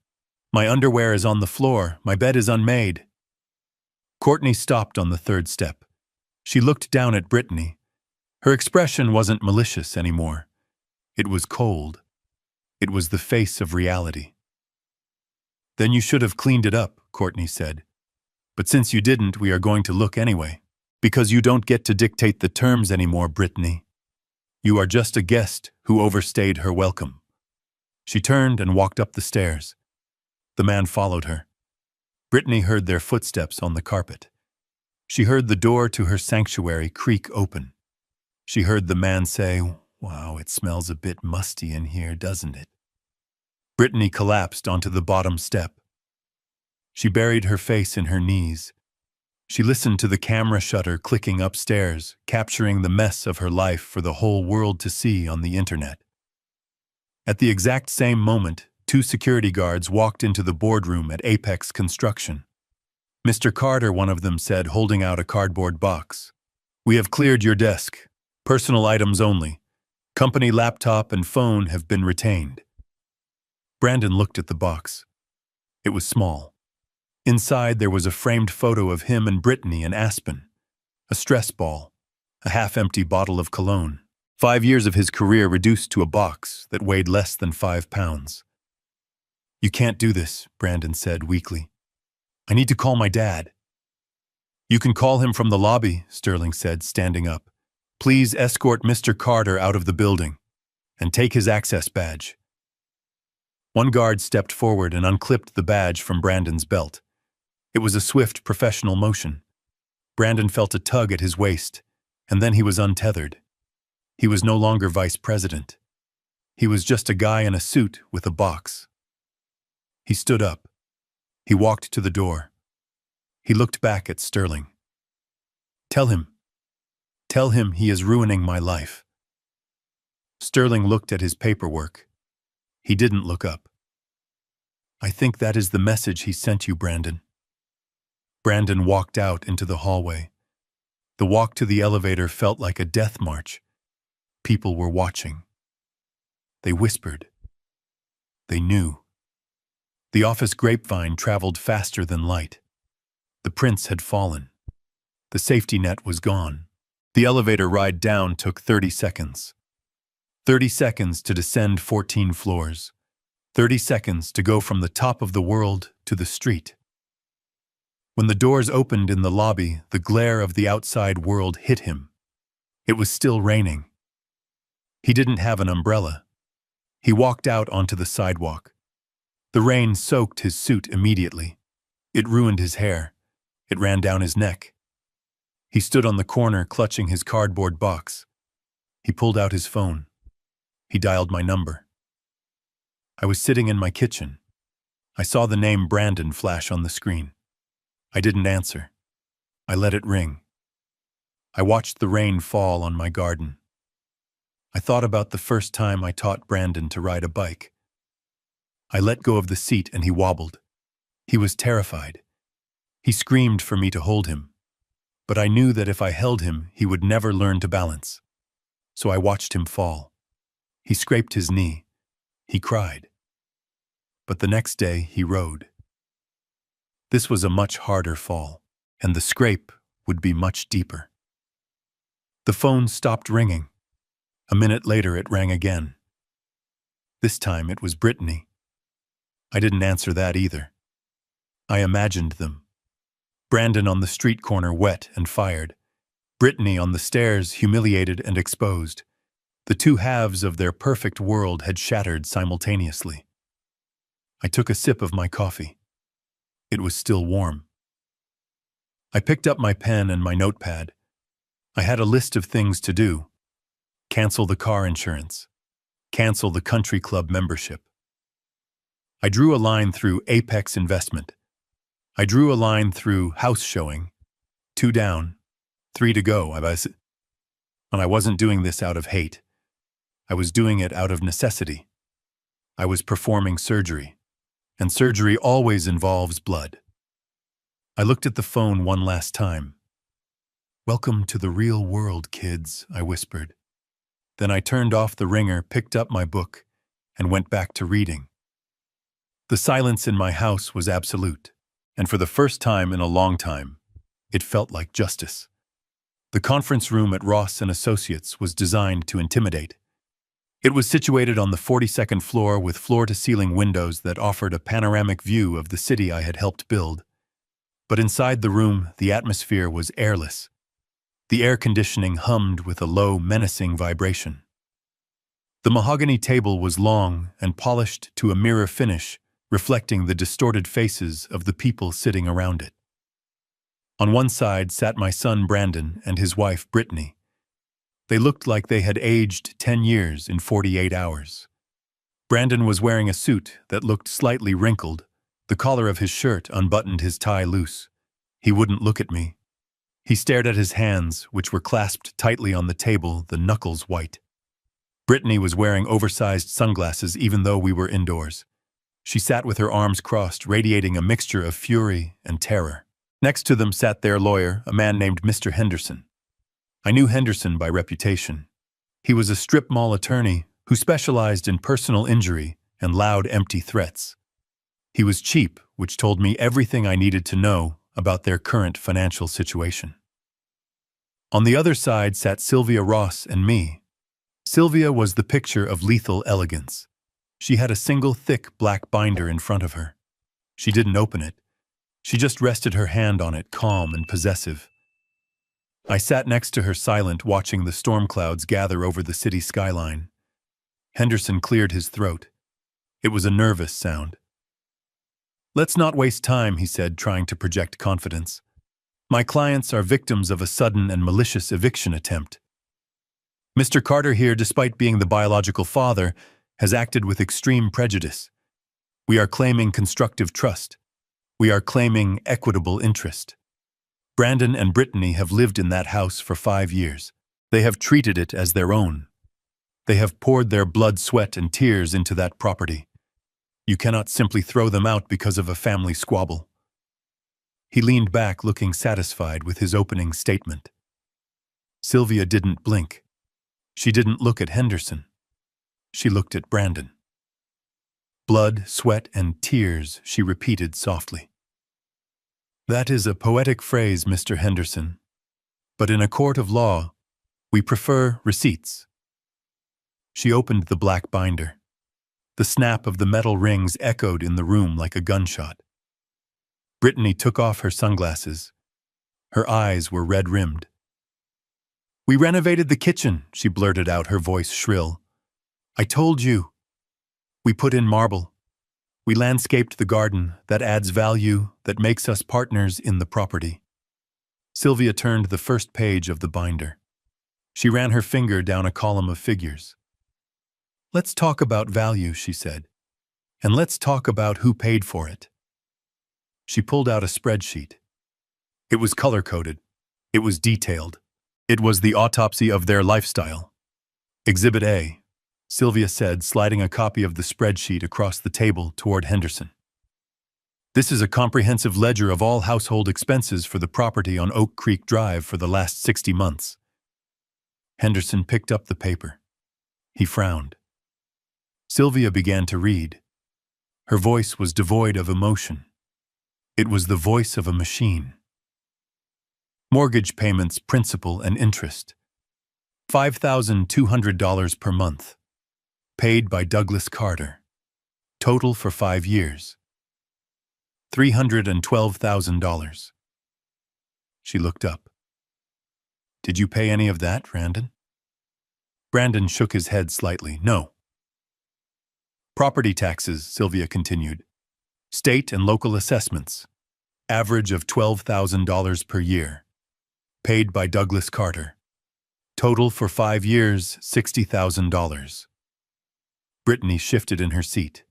My underwear is on the floor. My bed is unmade. Courtney stopped on the third step. She looked down at Brittany. Her expression wasn't malicious anymore. It was cold. It was the face of reality. Then you should have cleaned it up, Courtney said. But since you didn't, we are going to look anyway. Because you don't get to dictate the terms anymore, Brittany. You are just a guest who overstayed her welcome. She turned and walked up the stairs. The man followed her. Brittany heard their footsteps on the carpet. She heard the door to her sanctuary creak open. She heard the man say, Wow, it smells a bit musty in here, doesn't it? Brittany collapsed onto the bottom step. She buried her face in her knees. She listened to the camera shutter clicking upstairs, capturing the mess of her life for the whole world to see on the internet. At the exact same moment, 2 security guards walked into the boardroom at Apex Construction. Mr. Carter, one of them said, holding out a cardboard box. We have cleared your desk. Personal items only. Company laptop and phone have been retained. Brandon looked at the box. It was small. Inside there was a framed photo of him and Brittany in Aspen. A stress ball. A half-empty bottle of cologne. 5 years of his career reduced to a box that weighed less than 5 pounds. You can't do this, Brandon said weakly. I need to call my dad. You can call him from the lobby, Sterling said, standing up. Please escort Mr. Carter out of the building and take his access badge. One guard stepped forward and unclipped the badge from Brandon's belt. It was a swift, professional motion. Brandon felt a tug at his waist, and then he was untethered. He was no longer vice president. He was just a guy in a suit with a box. He stood up. He walked to the door. He looked back at Sterling. Tell him he is ruining my life. Sterling looked at his paperwork. He didn't look up. I think that is the message he sent you, Brandon. Brandon walked out into the hallway. The walk to the elevator felt like a death march. People were watching. They whispered. They knew. The office grapevine traveled faster than light. The prince had fallen. The safety net was gone. The elevator ride down took 30 seconds. 30 seconds to descend 14 floors. 30 seconds to go from the top of the world to the street. When the doors opened in the lobby, the glare of the outside world hit him. It was still raining. He didn't have an umbrella. He walked out onto the sidewalk. The rain soaked his suit immediately. It ruined his hair. It ran down his neck. He stood on the corner clutching his cardboard box. He pulled out his phone. He dialed my number. I was sitting in my kitchen. I saw the name Brandon flash on the screen. I didn't answer. I let it ring. I watched the rain fall on my garden. I thought about the first time I taught Brandon to ride a bike. I let go of the seat and he wobbled. He was terrified. He screamed for me to hold him. But I knew that if I held him, he would never learn to balance. So I watched him fall. He scraped his knee. He cried. But the next day, he rode. This was a much harder fall, and the scrape would be much deeper. The phone stopped ringing. A minute later, it rang again. This time, it was Brittany. I didn't answer that either. I imagined them. Brandon on the street corner, wet and fired. Brittany on the stairs, humiliated and exposed. The two halves of their perfect world had shattered simultaneously. I took a sip of my coffee. It was still warm. I picked up my pen and my notepad. I had a list of things to do. Cancel the car insurance. Cancel the country club membership. I drew a line through Apex Investment. I drew a line through house showing. 2 down, 3 to go. And I wasn't doing this out of hate. I was doing it out of necessity. I was performing surgery, and surgery always involves blood. I looked at the phone one last time. "Welcome to the real world, kids," I whispered. Then I turned off the ringer, picked up my book, and went back to reading. The silence in my house was absolute. And for the first time in a long time, it felt like justice. The conference room at Ross & Associates was designed to intimidate. It was situated on the 42nd floor with floor-to-ceiling windows that offered a panoramic view of the city I had helped build. But inside the room, the atmosphere was airless. The air conditioning hummed with a low, menacing vibration. The mahogany table was long and polished to a mirror finish, reflecting the distorted faces of the people sitting around it. On one side sat my son Brandon and his wife Brittany. They looked like they had aged 10 years in 48 hours. Brandon was wearing a suit that looked slightly wrinkled. The collar of his shirt unbuttoned, his tie loose. He wouldn't look at me. He stared at his hands, which were clasped tightly on the table, the knuckles white. Brittany was wearing oversized sunglasses even though we were indoors. She sat with her arms crossed, radiating a mixture of fury and terror. Next to them sat their lawyer, a man named Mr. Henderson. I knew Henderson by reputation. He was a strip mall attorney who specialized in personal injury and loud, empty threats. He was cheap, which told me everything I needed to know about their current financial situation. On the other side sat Sylvia Ross and me. Sylvia was the picture of lethal elegance. She had a single thick black binder in front of her. She didn't open it. She just rested her hand on it, calm and possessive. I sat next to her, silent, watching the storm clouds gather over the city skyline. Henderson cleared his throat. It was a nervous sound. "Let's not waste time," he said, trying to project confidence. "My clients are victims of a sudden and malicious eviction attempt. Mr. Carter here, despite being the biological father, has acted with extreme prejudice. We are claiming constructive trust. We are claiming equitable interest. Brandon and Brittany have lived in that house for 5 years. They have treated it as their own. They have poured their blood, sweat, and tears into that property. You cannot simply throw them out because of a family squabble." He leaned back, looking satisfied with his opening statement. Sylvia didn't blink. She didn't look at Henderson. She looked at Brandon. "Blood, sweat, and tears," she repeated softly. "That is a poetic phrase, Mr. Henderson. But in a court of law, we prefer receipts." She opened the black binder. The snap of the metal rings echoed in the room like a gunshot. Brittany took off her sunglasses. Her eyes were red-rimmed. "We renovated the kitchen," she blurted out, her voice shrill. "I told you. We put in marble. We landscaped the garden. That adds value, that makes us partners in the property." Sylvia turned the first page of the binder. She ran her finger down a column of figures. "Let's talk about value," she said. "And let's talk about who paid for it." She pulled out a spreadsheet. It was color-coded. It was detailed. It was the autopsy of their lifestyle. Exhibit A, Sylvia said, sliding a copy of the spreadsheet across the table toward Henderson. This is a comprehensive ledger of all household expenses for the property on Oak Creek Drive for the last 60 months. Henderson picked up the paper. He frowned. Sylvia began to read. Her voice was devoid of emotion. It was the voice of a machine. Mortgage payments, principal and interest. $5,200 per month. Paid by Douglas Carter. Total for 5 years. $312,000. She looked up. Did you pay any of that, Brandon? Brandon shook his head slightly. No. Property taxes, Sylvia continued. State and local assessments. Average of $12,000 per year. Paid by Douglas Carter. Total for 5 years, $60,000. Brittany shifted in her seat.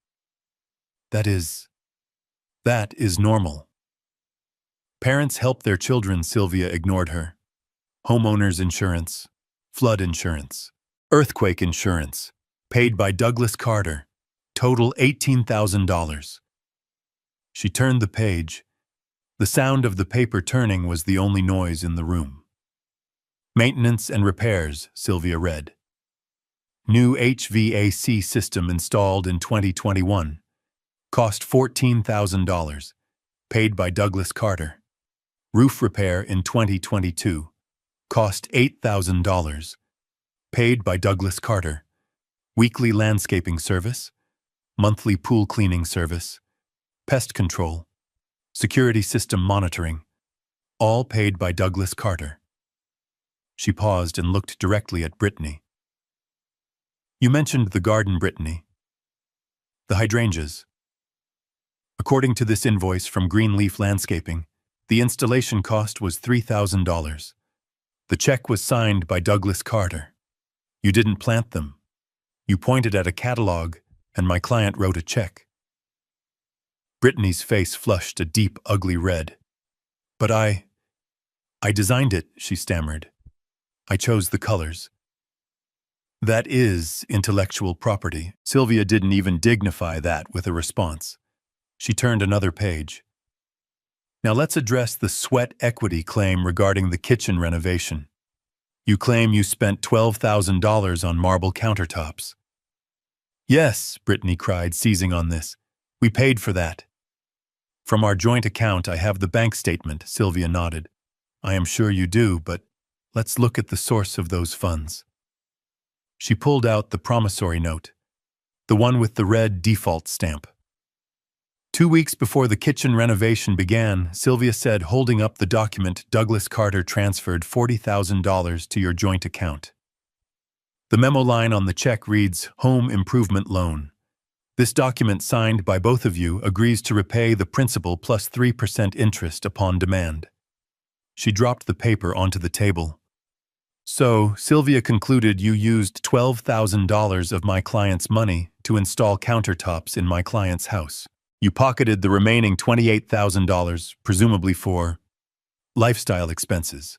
That is normal. Parents help their children, Sylvia ignored her. Homeowners insurance, flood insurance, earthquake insurance, paid by Douglas Carter, total $18,000. She turned the page. The sound of the paper turning was the only noise in the room. Maintenance and repairs, Sylvia read. New HVAC system installed in 2021. Cost $14,000. Paid by Douglas Carter. Roof repair in 2022. Cost $8,000. Paid by Douglas Carter. Weekly landscaping service. Monthly pool cleaning service. Pest control. Security system monitoring. All paid by Douglas Carter. She paused and looked directly at Brittany. You mentioned the garden, Brittany. The hydrangeas. According to this invoice from Greenleaf Landscaping, the installation cost was $3,000. The check was signed by Douglas Carter. You didn't plant them. You pointed at a catalog, and my client wrote a check. Brittany's face flushed a deep, ugly red. But I designed it, she stammered. I chose the colors. That is intellectual property. Sylvia didn't even dignify that with a response. She turned another page. Now let's address the sweat equity claim regarding the kitchen renovation. You claim you spent $12,000 on marble countertops. Yes, Brittany cried, seizing on this. We paid for that. From our joint account, I have the bank statement, Sylvia nodded. I am sure you do, but let's look at the source of those funds. She pulled out the promissory note, the one with the red default stamp. 2 weeks before the kitchen renovation began, Sylvia said, holding up the document, Douglas Carter transferred $40,000 to your joint account. The memo line on the check reads, Home Improvement Loan. This document signed by both of you agrees to repay the principal plus 3% interest upon demand. She dropped the paper onto the table. So, Sylvia concluded you used $12,000 of my client's money to install countertops in my client's house. You pocketed the remaining $28,000, presumably for lifestyle expenses,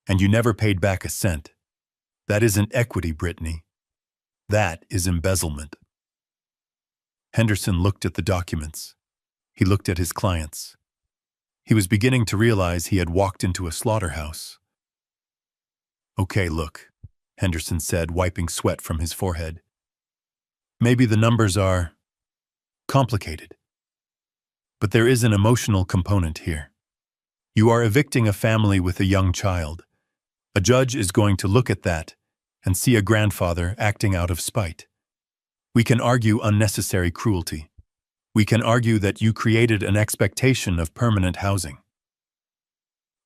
and you never paid back a cent. That isn't equity, Brittany. That is embezzlement. Henderson looked at the documents. He looked at his clients. He was beginning to realize he had walked into a slaughterhouse. Okay, look, Henderson said, wiping sweat from his forehead. Maybe the numbers are complicated. But there is an emotional component here. You are evicting a family with a young child. A judge is going to look at that and see a grandfather acting out of spite. We can argue unnecessary cruelty. We can argue that you created an expectation of permanent housing.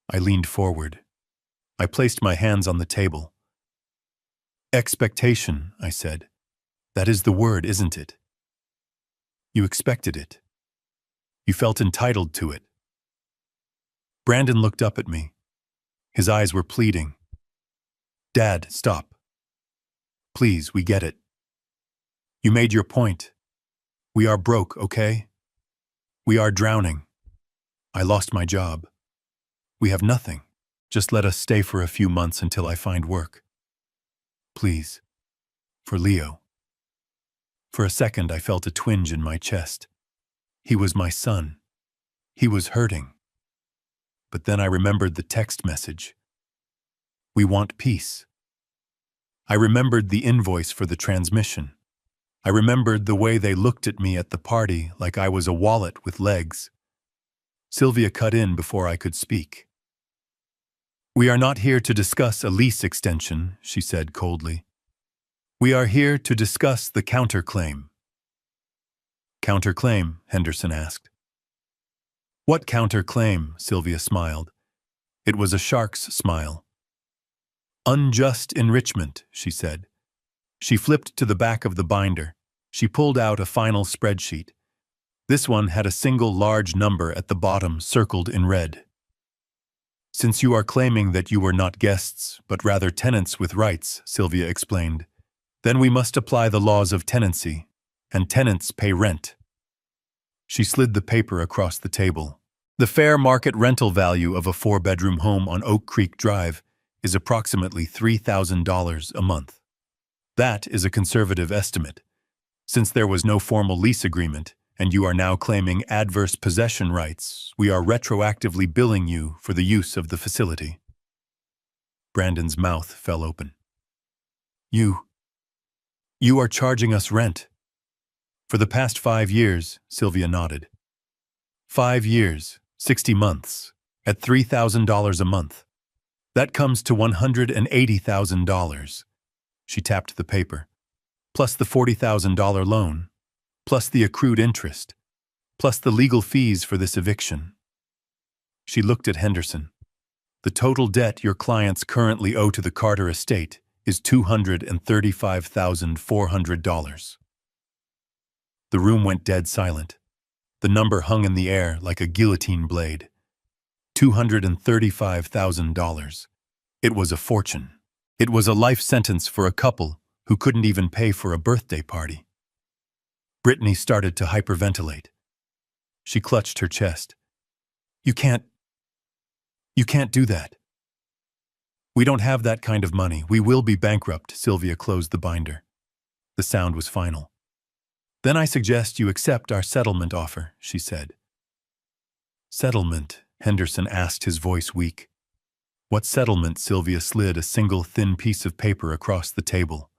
I leaned forward. I placed my hands on the table. Expectation, I said. That is the word, isn't it? You expected it. You felt entitled to it. Brandon looked up at me. His eyes were pleading. Dad, stop. Please, we get it. You made your point. We are broke, okay? We are drowning. I lost my job. We have nothing. Just let us stay for a few months until I find work. Please. For Leo. For a second I felt a twinge in my chest. He was my son. He was hurting. But then I remembered the text message. We want peace. I remembered the invoice for the transmission. I remembered the way they looked at me at the party like I was a wallet with legs. Sylvia cut in before I could speak. We are not here to discuss a lease extension, she said coldly. We are here to discuss the counterclaim. Counterclaim? Henderson asked. What counterclaim? Sylvia smiled. It was a shark's smile. Unjust enrichment, she said. She flipped to the back of the binder. She pulled out a final spreadsheet. This one had a single large number at the bottom circled in red. Since you are claiming that you were not guests, but rather tenants with rights, Sylvia explained, then we must apply the laws of tenancy, and tenants pay rent. She slid the paper across the table. The fair market rental value of a 4-bedroom home on Oak Creek Drive is approximately $3,000 a month. That is a conservative estimate. Since there was no formal lease agreement, and you are now claiming adverse possession rights, we are retroactively billing you for the use of the facility. Brandon's mouth fell open. You are charging us rent. For the past 5 years, Sylvia nodded. 5 years, 60 months, at $3,000 a month. That comes to $180,000. She tapped the paper. Plus the $40,000 loan, plus the accrued interest, plus the legal fees for this eviction. She looked at Henderson. The total debt your clients currently owe to the Carter estate is $235,400. The room went dead silent. The number hung in the air like a guillotine blade. $235,000. It was a fortune. It was a life sentence for a couple who couldn't even pay for a birthday party. Brittany started to hyperventilate. She clutched her chest. You can't do that. We don't have that kind of money. We will be bankrupt. Sylvia closed the binder. The sound was final. Then I suggest you accept our settlement offer, she said. Settlement? Henderson asked, his voice weak. What settlement? Sylvia slid a single thin piece of paper across the table.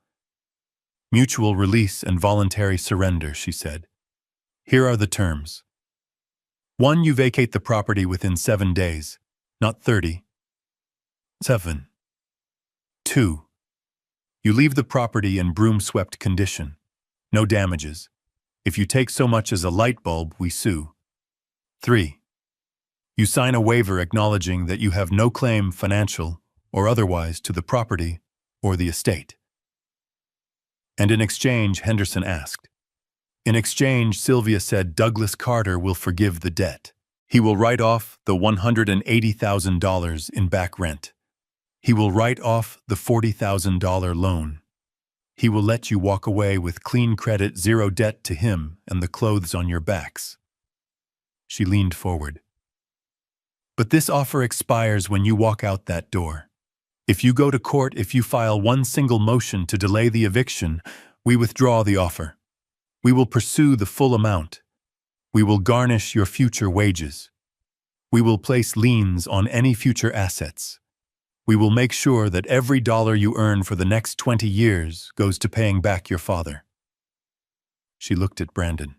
Mutual release and voluntary surrender, she said. Here are the terms. 1. You vacate the property within 7 days, not 30. 7. 2. You leave the property in broom-swept condition. No damages. If you take so much as a light bulb, we sue. 3. You sign a waiver acknowledging that you have no claim, financial or otherwise, to the property or the estate. And in exchange, Henderson asked. In exchange, Sylvia said, Douglas Carter will forgive the debt. He will write off the $180,000 in back rent. He will write off the $40,000 loan. He will let you walk away with clean credit, zero debt to him, and the clothes on your backs. She leaned forward. But this offer expires when you walk out that door. If you go to court, if you file one single motion to delay the eviction, we withdraw the offer. We will pursue the full amount. We will garnish your future wages. We will place liens on any future assets. We will make sure that every dollar you earn for the next 20 years goes to paying back your father. She looked at Brandon.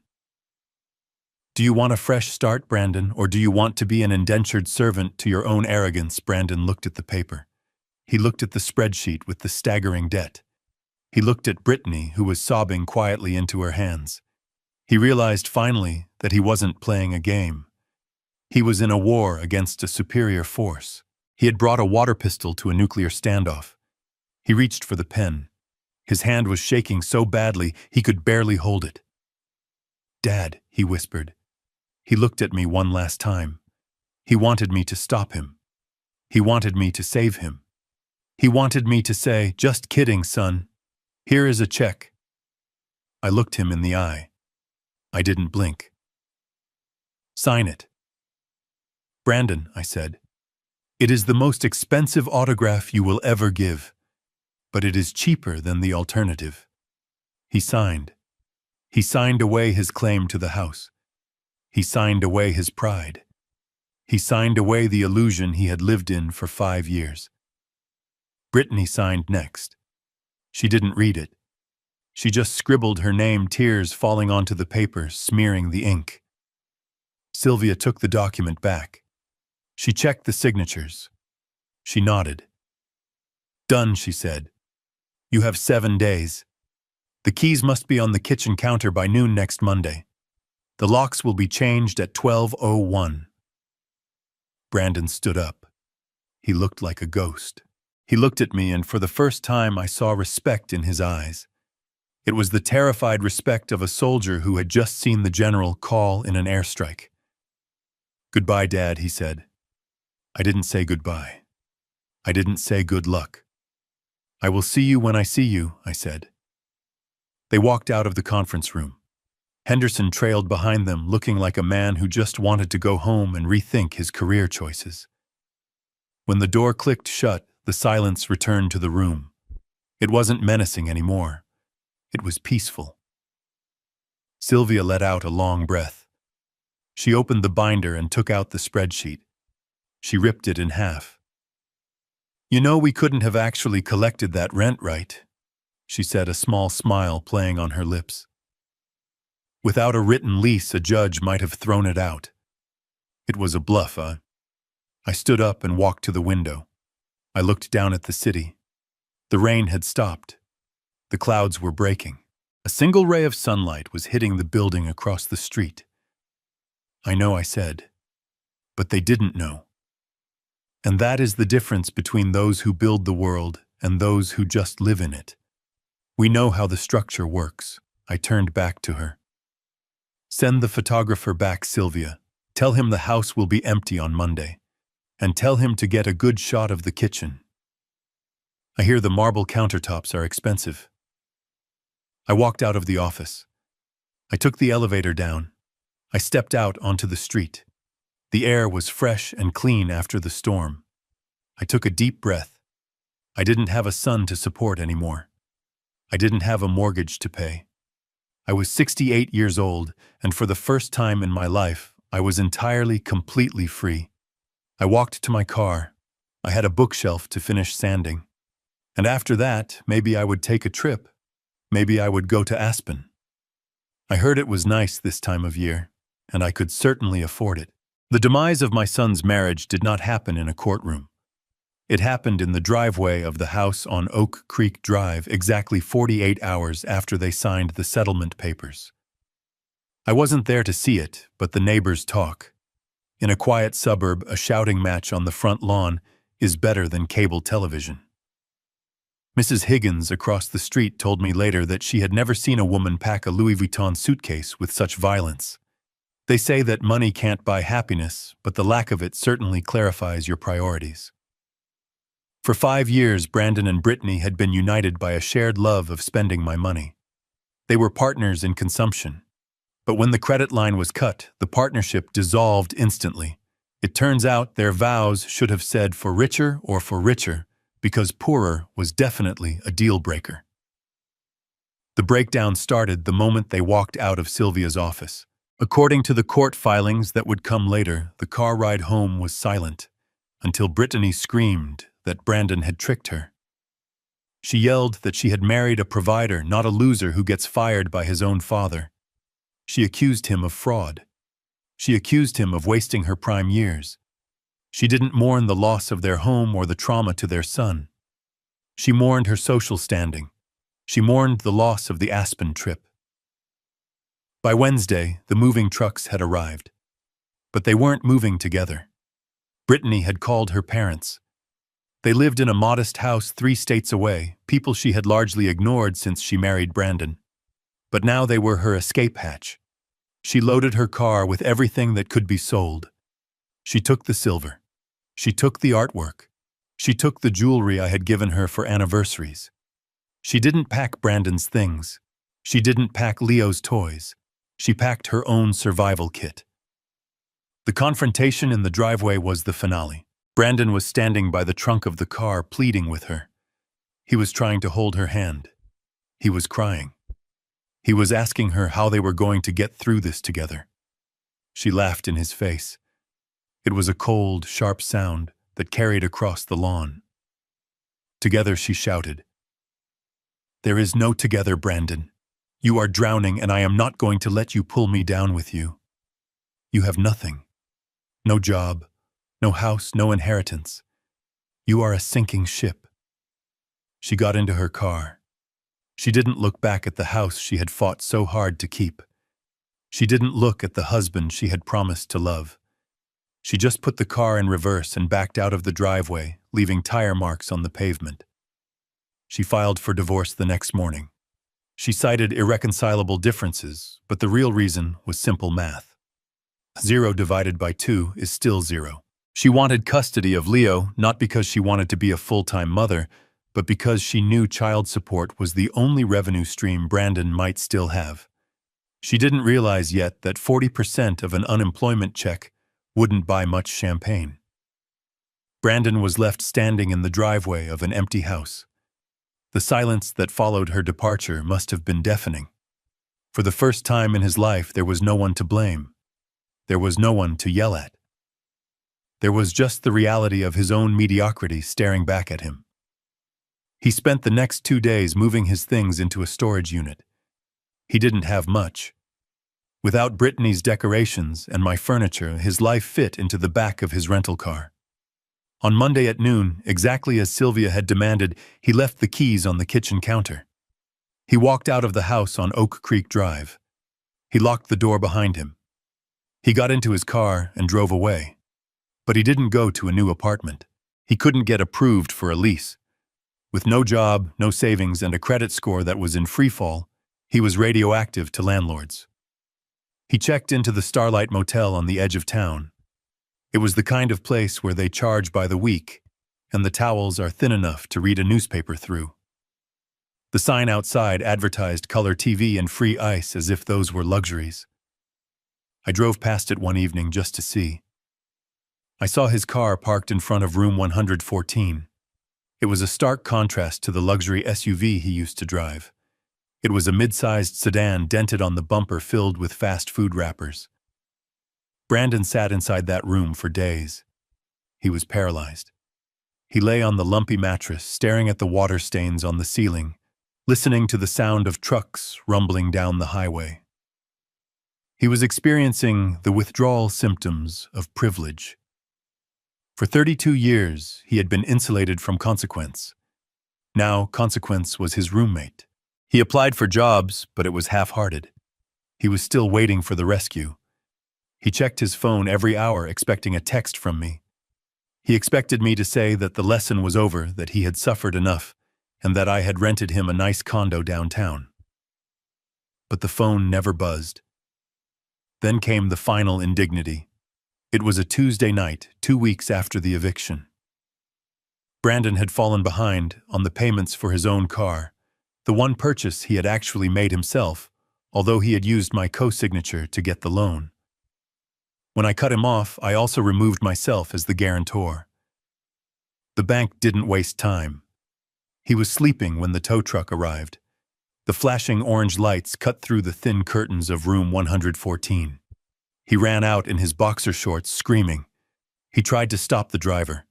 Do you want a fresh start, Brandon, or do you want to be an indentured servant to your own arrogance? Brandon looked at the paper. He looked at the spreadsheet with the staggering debt. He looked at Brittany, who was sobbing quietly into her hands. He realized finally that he wasn't playing a game. He was in a war against a superior force. He had brought a water pistol to a nuclear standoff. He reached for the pen. His hand was shaking so badly he could barely hold it. Dad, he whispered. He looked at me one last time. He wanted me to stop him. He wanted me to save him. He wanted me to say, just kidding, son. Here is a check. I looked him in the eye. I didn't blink. Sign it. Brandon, I said. It is the most expensive autograph you will ever give, but it is cheaper than the alternative. He signed. He signed away his claim to the house. He signed away his pride. He signed away the illusion he had lived in for 5 years. Brittany signed next. She didn't read it. She just scribbled her name, tears falling onto the paper, smearing the ink. Sylvia took the document back. She checked the signatures. She nodded. "Done," she said. "You have 7 days. The keys must be on the kitchen counter by noon next Monday. The locks will be changed at 12:01. Brandon stood up. He looked like a ghost. He looked at me, and for the first time I saw respect in his eyes. It was the terrified respect of a soldier who had just seen the general call in an airstrike. "Goodbye, Dad," he said. I didn't say goodbye. I didn't say good luck. "I will see you when I see you," I said. They walked out of the conference room. Henderson trailed behind them, looking like a man who just wanted to go home and rethink his career choices. When the door clicked shut, the silence returned to the room. It wasn't menacing anymore. It was peaceful. Sylvia let out a long breath. She opened the binder and took out the spreadsheet. She ripped it in half. "You know, we couldn't have actually collected that rent, right?" she said, a small smile playing on her lips. "Without a written lease, a judge might have thrown it out. It was a bluff, huh?" I stood up and walked to the window. I looked down at the city. The rain had stopped. The clouds were breaking. A single ray of sunlight was hitting the building across the street. "I know," I said. But they didn't know. And that is the difference between those who build the world and those who just live in it. We know how the structure works. I turned back to her. "Send the photographer back, Sylvia. Tell him the house will be empty on Monday. And tell him to get a good shot of the kitchen. I hear the marble countertops are expensive." I walked out of the office. I took the elevator down. I stepped out onto the street. The air was fresh and clean after the storm. I took a deep breath. I didn't have a son to support anymore. I didn't have a mortgage to pay. I was 68 years old, and for the first time in my life, I was entirely, completely free. I walked to my car. I had a bookshelf to finish sanding. And after that, maybe I would take a trip. Maybe I would go to Aspen. I heard it was nice this time of year, and I could certainly afford it. The demise of my son's marriage did not happen in a courtroom. It happened in the driveway of the house on Oak Creek Drive exactly 48 hours after they signed the settlement papers. I wasn't there to see it, but the neighbors talk. In a quiet suburb, a shouting match on the front lawn is better than cable television. Mrs. Higgins across the street told me later that she had never seen a woman pack a Louis Vuitton suitcase with such violence. They say that money can't buy happiness, but the lack of it certainly clarifies your priorities. For 5 years, Brandon and Brittany had been united by a shared love of spending my money. They were partners in consumption. But when the credit line was cut, the partnership dissolved instantly. It turns out their vows should have said for richer or for richer, because poorer was definitely a deal breaker. The breakdown started the moment they walked out of Sylvia's office. According to the court filings that would come later, the car ride home was silent, until Brittany screamed that Brandon had tricked her. She yelled that she had married a provider, not a loser who gets fired by his own father. She accused him of fraud. She accused him of wasting her prime years. She didn't mourn the loss of their home or the trauma to their son. She mourned her social standing. She mourned the loss of the Aspen trip. By Wednesday, the moving trucks had arrived. But they weren't moving together. Brittany had called her parents. They lived in a modest house 3 states away, people she had largely ignored since she married Brandon. But now they were her escape hatch. She loaded her car with everything that could be sold. She took the silver. She took the artwork. She took the jewelry I had given her for anniversaries. She didn't pack Brandon's things. She didn't pack Leo's toys. She packed her own survival kit. The confrontation in the driveway was the finale. Brandon was standing by the trunk of the car, pleading with her. He was trying to hold her hand. He was crying. He was asking her how they were going to get through this together. She laughed in his face. It was a cold, sharp sound that carried across the lawn. Together she shouted, "There is no together, Brandon. You are drowning, and I am not going to let you pull me down with you. You have nothing. No job, no house, no inheritance. You are a sinking ship." She got into her car. She didn't look back at the house she had fought so hard to keep. She didn't look at the husband she had promised to love. She just put the car in reverse and backed out of the driveway, leaving tire marks on the pavement. She filed for divorce the next morning. She cited irreconcilable differences, but the real reason was simple math. 0 divided by 2 is still 0. She wanted custody of Leo, not because she wanted to be a full-time mother, but because she knew child support was the only revenue stream Brandon might still have. She didn't realize yet that 40% of an unemployment check wouldn't buy much champagne. Brandon was left standing in the driveway of an empty house. The silence that followed her departure must have been deafening. For the first time in his life, there was no one to blame. There was no one to yell at. There was just the reality of his own mediocrity staring back at him. He spent the next 2 days moving his things into a storage unit. He didn't have much. Without Brittany's decorations and my furniture, his life fit into the back of his rental car. On Monday at noon, exactly as Sylvia had demanded, he left the keys on the kitchen counter. He walked out of the house on Oak Creek Drive. He locked the door behind him. He got into his car and drove away. But he didn't go to a new apartment. He couldn't get approved for a lease. With no job, no savings, and a credit score that was in freefall, he was radioactive to landlords. He checked into the Starlight Motel on the edge of town. It was the kind of place where they charge by the week, and the towels are thin enough to read a newspaper through. The sign outside advertised color TV and free ice as if those were luxuries. I drove past it one evening just to see. I saw his car parked in front of room 114. It was a stark contrast to the luxury SUV he used to drive. It was a mid-sized sedan dented on the bumper filled with fast food wrappers. Brandon sat inside that room for days. He was paralyzed. He lay on the lumpy mattress, staring at the water stains on the ceiling, listening to the sound of trucks rumbling down the highway. He was experiencing the withdrawal symptoms of privilege. For 32 years, he had been insulated from consequence. Now, consequence was his roommate. He applied for jobs, but it was half-hearted. He was still waiting for the rescue. He checked his phone every hour, expecting a text from me. He expected me to say that the lesson was over, that he had suffered enough, and that I had rented him a nice condo downtown. But the phone never buzzed. Then came the final indignity. It was a Tuesday night, 2 weeks after the eviction. Brandon had fallen behind on the payments for his own car, the one purchase he had actually made himself, although he had used my co-signature to get the loan. When I cut him off, I also removed myself as the guarantor. The bank didn't waste time. He was sleeping when the tow truck arrived. The flashing orange lights cut through the thin curtains of room 114. He ran out in his boxer shorts, screaming. He tried to stop the driver.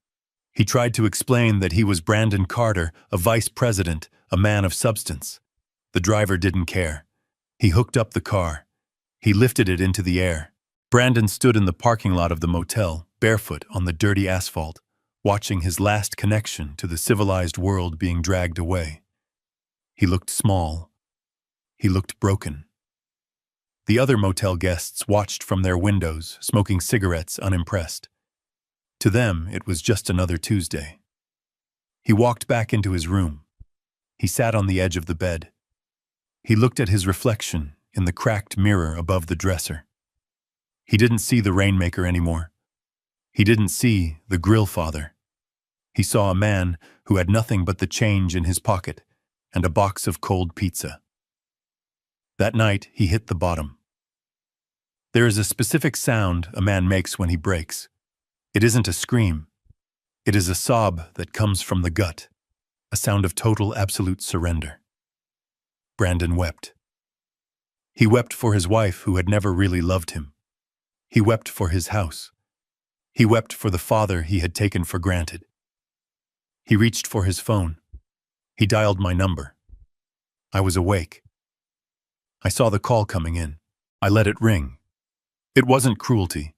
He tried to explain that he was Brandon Carter, a vice president, a man of substance. The driver didn't care. He hooked up the car. He lifted it into the air. Brandon stood in the parking lot of the motel, barefoot on the dirty asphalt, watching his last connection to the civilized world being dragged away. He looked small. He looked broken. The other motel guests watched from their windows, smoking cigarettes, unimpressed. To them, it was just another Tuesday. He walked back into his room. He sat on the edge of the bed. He looked at his reflection in the cracked mirror above the dresser. He didn't see the rainmaker anymore. He didn't see the grill father. He saw a man who had nothing but the change in his pocket and a box of cold pizza. That night, he hit the bottom. There is a specific sound a man makes when he breaks. It isn't a scream. It is a sob that comes from the gut, a sound of total absolute surrender. Brandon wept. He wept for his wife who had never really loved him. He wept for his house. He wept for the father he had taken for granted. He reached for his phone. He dialed my number. I was awake. I saw the call coming in. I let it ring. It wasn't cruelty.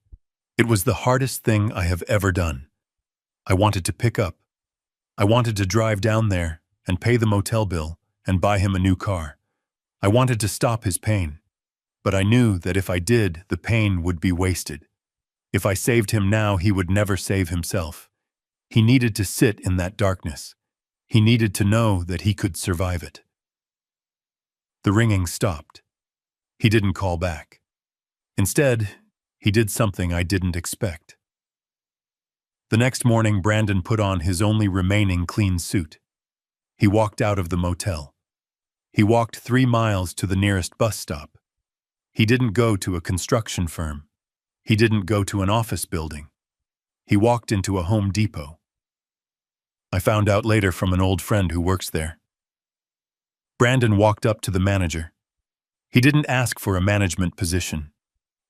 It was the hardest thing I have ever done. I wanted to pick up. I wanted to drive down there and pay the motel bill and buy him a new car. I wanted to stop his pain. But I knew that if I did, the pain would be wasted. If I saved him now, he would never save himself. He needed to sit in that darkness. He needed to know that he could survive it. The ringing stopped. He didn't call back. Instead, he did something I didn't expect. The next morning, Brandon put on his only remaining clean suit. He walked out of the motel. He walked 3 miles to the nearest bus stop. He didn't go to a construction firm. He didn't go to an office building. He walked into a Home Depot. I found out later from an old friend who works there. Brandon walked up to the manager. He didn't ask for a management position.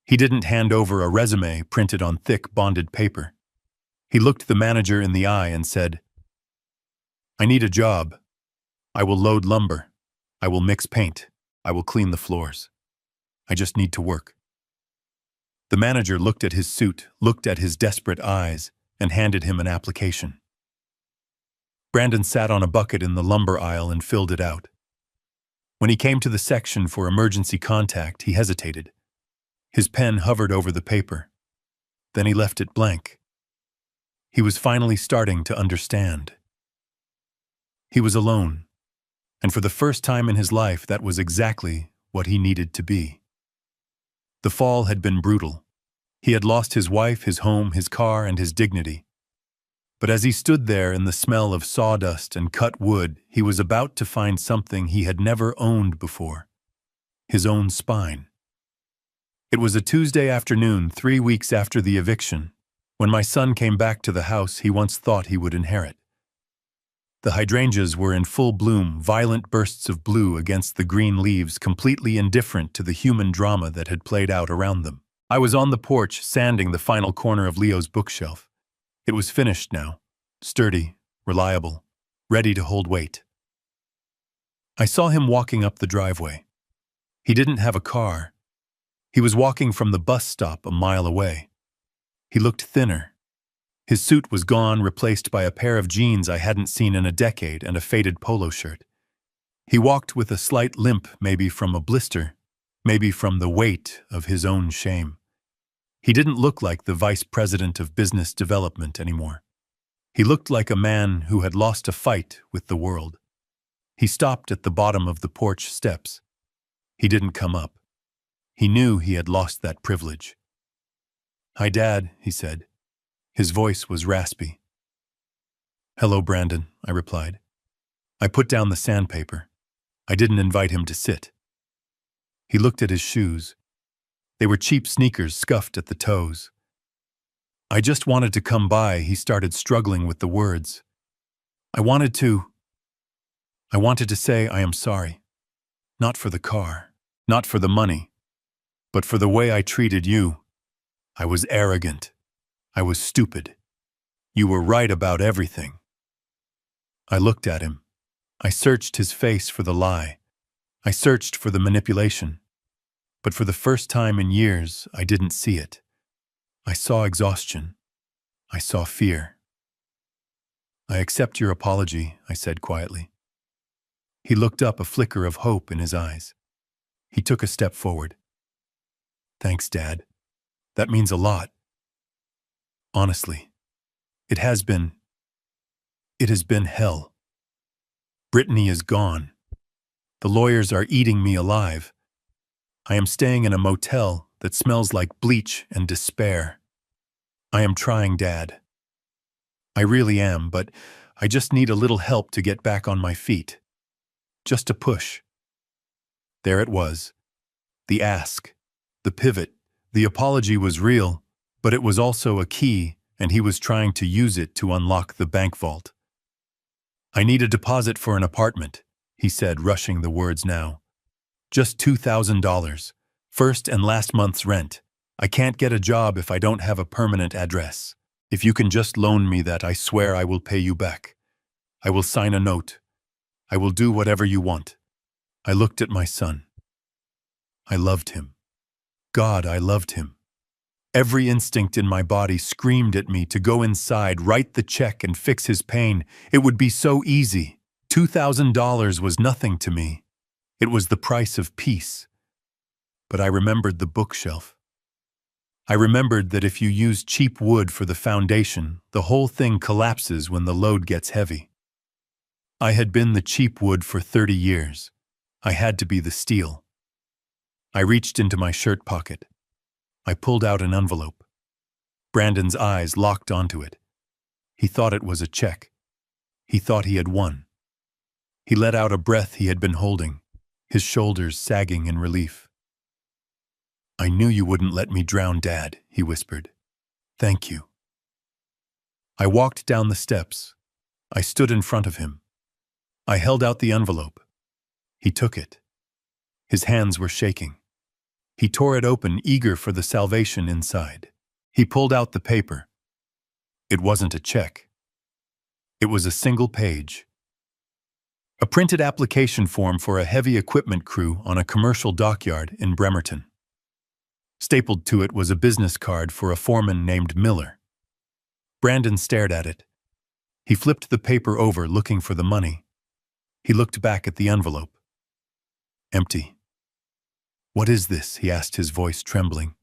He didn't hand over a resume printed on thick, bonded paper. He looked the manager in the eye and said, "I need a job. I will load lumber. I will mix paint. I will clean the floors. I just need to work." The manager looked at his suit, looked at his desperate eyes, and handed him an application. Brandon sat on a bucket in the lumber aisle and filled it out. When he came to the section for emergency contact, he hesitated. His pen hovered over the paper. Then he left it blank. He was finally starting to understand. He was alone, and for the first time in his life, that was exactly what he needed to be. The fall had been brutal. He had lost his wife, his home, his car, and his dignity. But as he stood there in the smell of sawdust and cut wood, he was about to find something he had never owned before: his own spine. It was a Tuesday afternoon, 3 weeks after the eviction, when my son came back to the house he once thought he would inherit. The hydrangeas were in full bloom, violent bursts of blue against the green leaves, completely indifferent to the human drama that had played out around them. I was on the porch, sanding the final corner of Leo's bookshelf. It was finished now, sturdy, reliable, ready to hold weight. I saw him walking up the driveway. He didn't have a car. He was walking from the bus stop a mile away. He looked thinner. His suit was gone, replaced by a pair of jeans I hadn't seen in a decade and a faded polo shirt. He walked with a slight limp, maybe from a blister, maybe from the weight of his own shame. He didn't look like the vice president of business development anymore. He looked like a man who had lost a fight with the world. He stopped at the bottom of the porch steps. He didn't come up. He knew he had lost that privilege. "Hi, Dad," he said. His voice was raspy. "Hello, Brandon," I replied. I put down the sandpaper. I didn't invite him to sit. He looked at his shoes. They were cheap sneakers, scuffed at the toes. "I just wanted to come by," he started, struggling with the words. I wanted to say I am sorry. Not for the car, not for the money, but for the way I treated you. I was arrogant. I was stupid. You were right about everything." I looked at him. I searched his face for the lie. I searched for the manipulation. But for the first time in years, I didn't see it. I saw exhaustion. I saw fear. "I accept your apology," I said quietly. He looked up, a flicker of hope in his eyes. He took a step forward. "Thanks, Dad. That means a lot. Honestly, it has been hell. Brittany is gone. The lawyers are eating me alive. I am staying in a motel that smells like bleach and despair. I am trying, Dad. I really am, but I just need a little help to get back on my feet. Just a push." There it was. The ask, the pivot, the apology was real, but it was also a key, and he was trying to use it to unlock the bank vault. "I need a deposit for an apartment," he said, rushing the words now. "Just $2,000. First and last month's rent. I can't get a job if I don't have a permanent address. If you can just loan me that, I swear I will pay you back. I will sign a note. I will do whatever you want." I looked at my son. I loved him. God, I loved him. Every instinct in my body screamed at me to go inside, write the check, and fix his pain. It would be so easy. $2,000 was nothing to me. It was the price of peace. But I remembered the bookshelf. I remembered that if you use cheap wood for the foundation, the whole thing collapses when the load gets heavy. I had been the cheap wood for 30 years. I had to be the steel. I reached into my shirt pocket. I pulled out an envelope. Brandon's eyes locked onto it. He thought it was a check. He thought he had won. He let out a breath he had been holding, his shoulders sagging in relief. "I knew you wouldn't let me drown, Dad," he whispered. "Thank you." I walked down the steps. I stood in front of him. I held out the envelope. He took it. His hands were shaking. He tore it open, eager for the salvation inside. He pulled out the paper. It wasn't a check. It was a single page. A printed application form for a heavy equipment crew on a commercial dockyard in Bremerton. Stapled to it was a business card for a foreman named Miller. Brandon stared at it. He flipped the paper over, looking for the money. He looked back at the envelope. Empty. "What is this?" he asked, his voice trembling.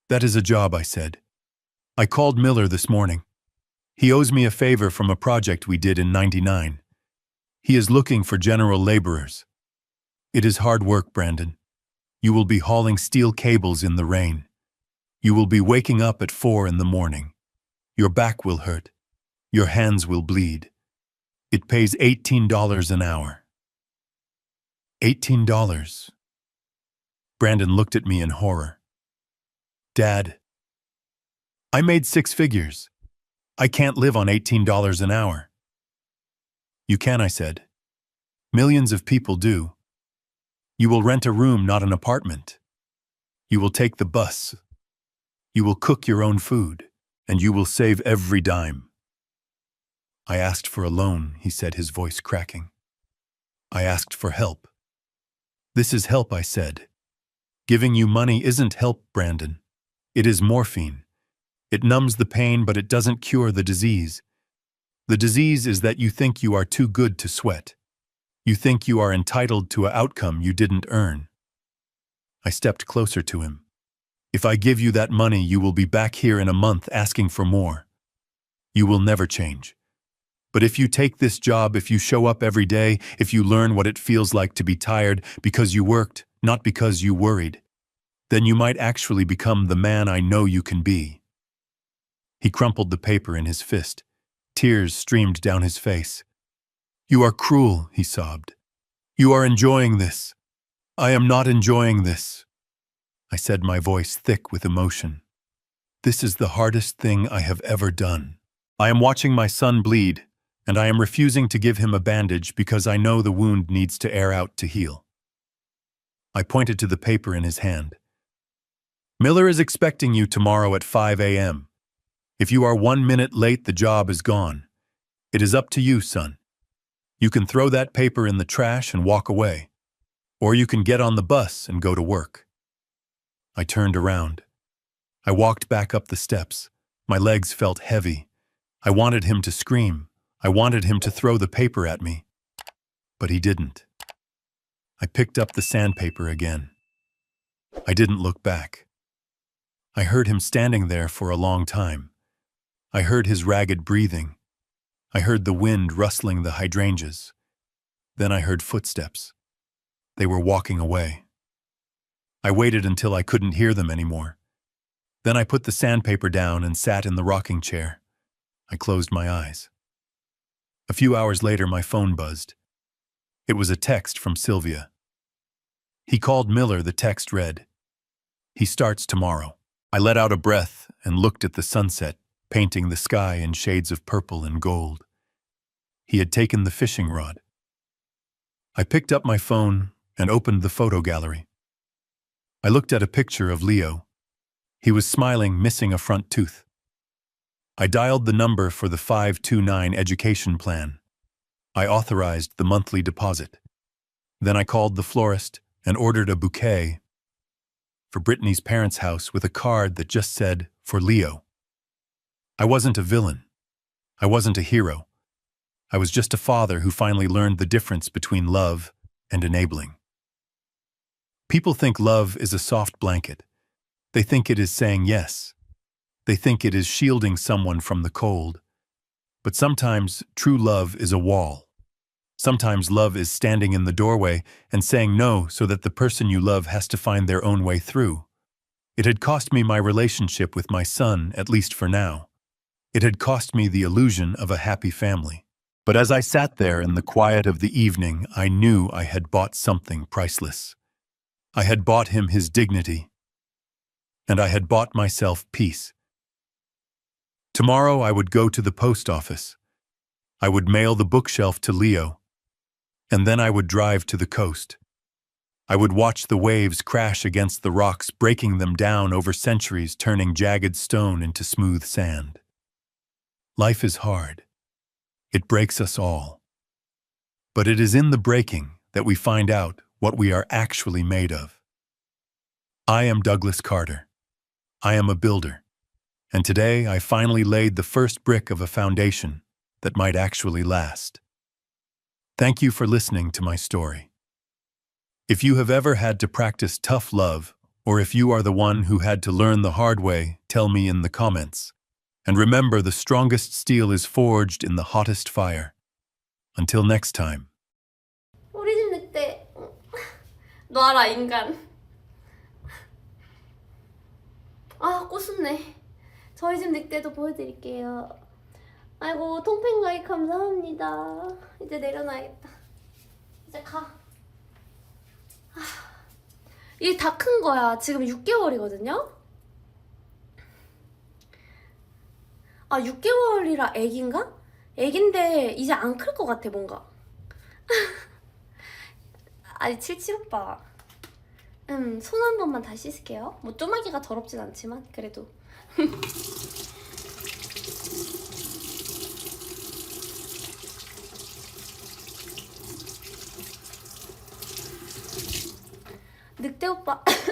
"That is a job," I said. "I called Miller this morning. He owes me a favor from a project we did in '99. He is looking for general laborers. It is hard work, Brandon. You will be hauling steel cables in the rain. You will be waking up at 4 in the morning. Your back will hurt. Your hands will bleed. It pays $18 an hour." $18. Brandon looked at me in horror. "Dad, I made 6 figures. I can't live on $18 an hour." "You can," I said. "Millions of people do. You will rent a room, not an apartment. You will take the bus. You will cook your own food, and you will save every dime." "I asked for a loan," he said, his voice cracking. "I asked for help." "This is help," I said. "Giving you money isn't help, Brandon. It is morphine. It numbs the pain, but it doesn't cure the disease. The disease is that you think you are too good to sweat. You think you are entitled to an outcome you didn't earn." I stepped closer to him. "If I give you that money, you will be back here in a month asking for more. You will never change. But if you take this job, if you show up every day, if you learn what it feels like to be tired because you worked, not because you worried, then you might actually become the man I know you can be." He crumpled the paper in his fist. Tears streamed down his face. "You are cruel," he sobbed. "You are enjoying this. I am not enjoying this." I said, my voice thick with emotion. "This is the hardest thing I have ever done. I am watching my son bleed, and I am refusing to give him a bandage because I know the wound needs to air out to heal." I pointed to the paper in his hand. "Miller is expecting you tomorrow at 5 a.m. If you are 1 minute late, the job is gone. It is up to you, son. You can throw that paper in the trash and walk away, or you can get on the bus and go to work." I turned around. I walked back up the steps. My legs felt heavy. I wanted him to scream. I wanted him to throw the paper at me. But he didn't. I picked up the sandpaper again. I didn't look back. I heard him standing there for a long time. I heard his ragged breathing. I heard the wind rustling the hydrangeas. Then I heard footsteps. They were walking away. I waited until I couldn't hear them anymore. Then I put the sandpaper down and sat in the rocking chair. I closed my eyes. A few hours later, my phone buzzed. It was a text from Sylvia. "He called Miller," the text read. "He starts tomorrow." I let out a breath and looked at the sunset. painting the sky in shades of purple and gold. He had taken the fishing rod. I picked up my phone and opened the photo gallery. I looked at a picture of Leo. He was smiling, missing a front tooth. I dialed the number for the 529 education plan. I authorized the monthly deposit. Then I called the florist and ordered a bouquet for Brittany's parents' house with a card that just said, "For Leo." I wasn't a villain. I wasn't a hero. I was just a father who finally learned the difference between love and enabling. People think love is a soft blanket. They think it is saying yes. They think it is shielding someone from the cold. But sometimes true love is a wall. Sometimes love is standing in the doorway and saying no so that the person you love has to find their own way through. It had cost me my relationship with my son, at least for now. It had cost me the illusion of a happy family. But as I sat there in the quiet of the evening, I knew I had bought something priceless. I had bought him his dignity, and I had bought myself peace. Tomorrow I would go to the post office. I would mail the bookshelf to Leo, and then I would drive to the coast. I would watch the waves crash against the rocks, breaking them down over centuries, turning jagged stone into smooth sand. Life is hard. It breaks us all. But it is in the breaking that we find out what we are actually made of. I am Douglas Carter. I am a builder. And today I finally laid the first brick of a foundation that might actually last. Thank you for listening to my story. If you have ever had to practice tough love, or if you are the one who had to learn the hard way, tell me in the comments. And remember, the strongest steel is forged in the hottest fire. Until next time. 우리 집 늑대. 놔라 인간. 아 꼬숩네. 저희 집 늑대도 보여드릴게요. 아이고 통팬 가입 감사합니다. 이제 내려놔야겠다. 이제 가. 일 다 큰 거야. 지금 6개월이거든요. 아 6개월이라 애기인가? 애기인데 이제 안 클 것 같아 뭔가. 아니 77 오빠. 손 한 번만 다시 씻을게요. 뭐 쪼마기가 더럽진 않지만 그래도. 늑대 오빠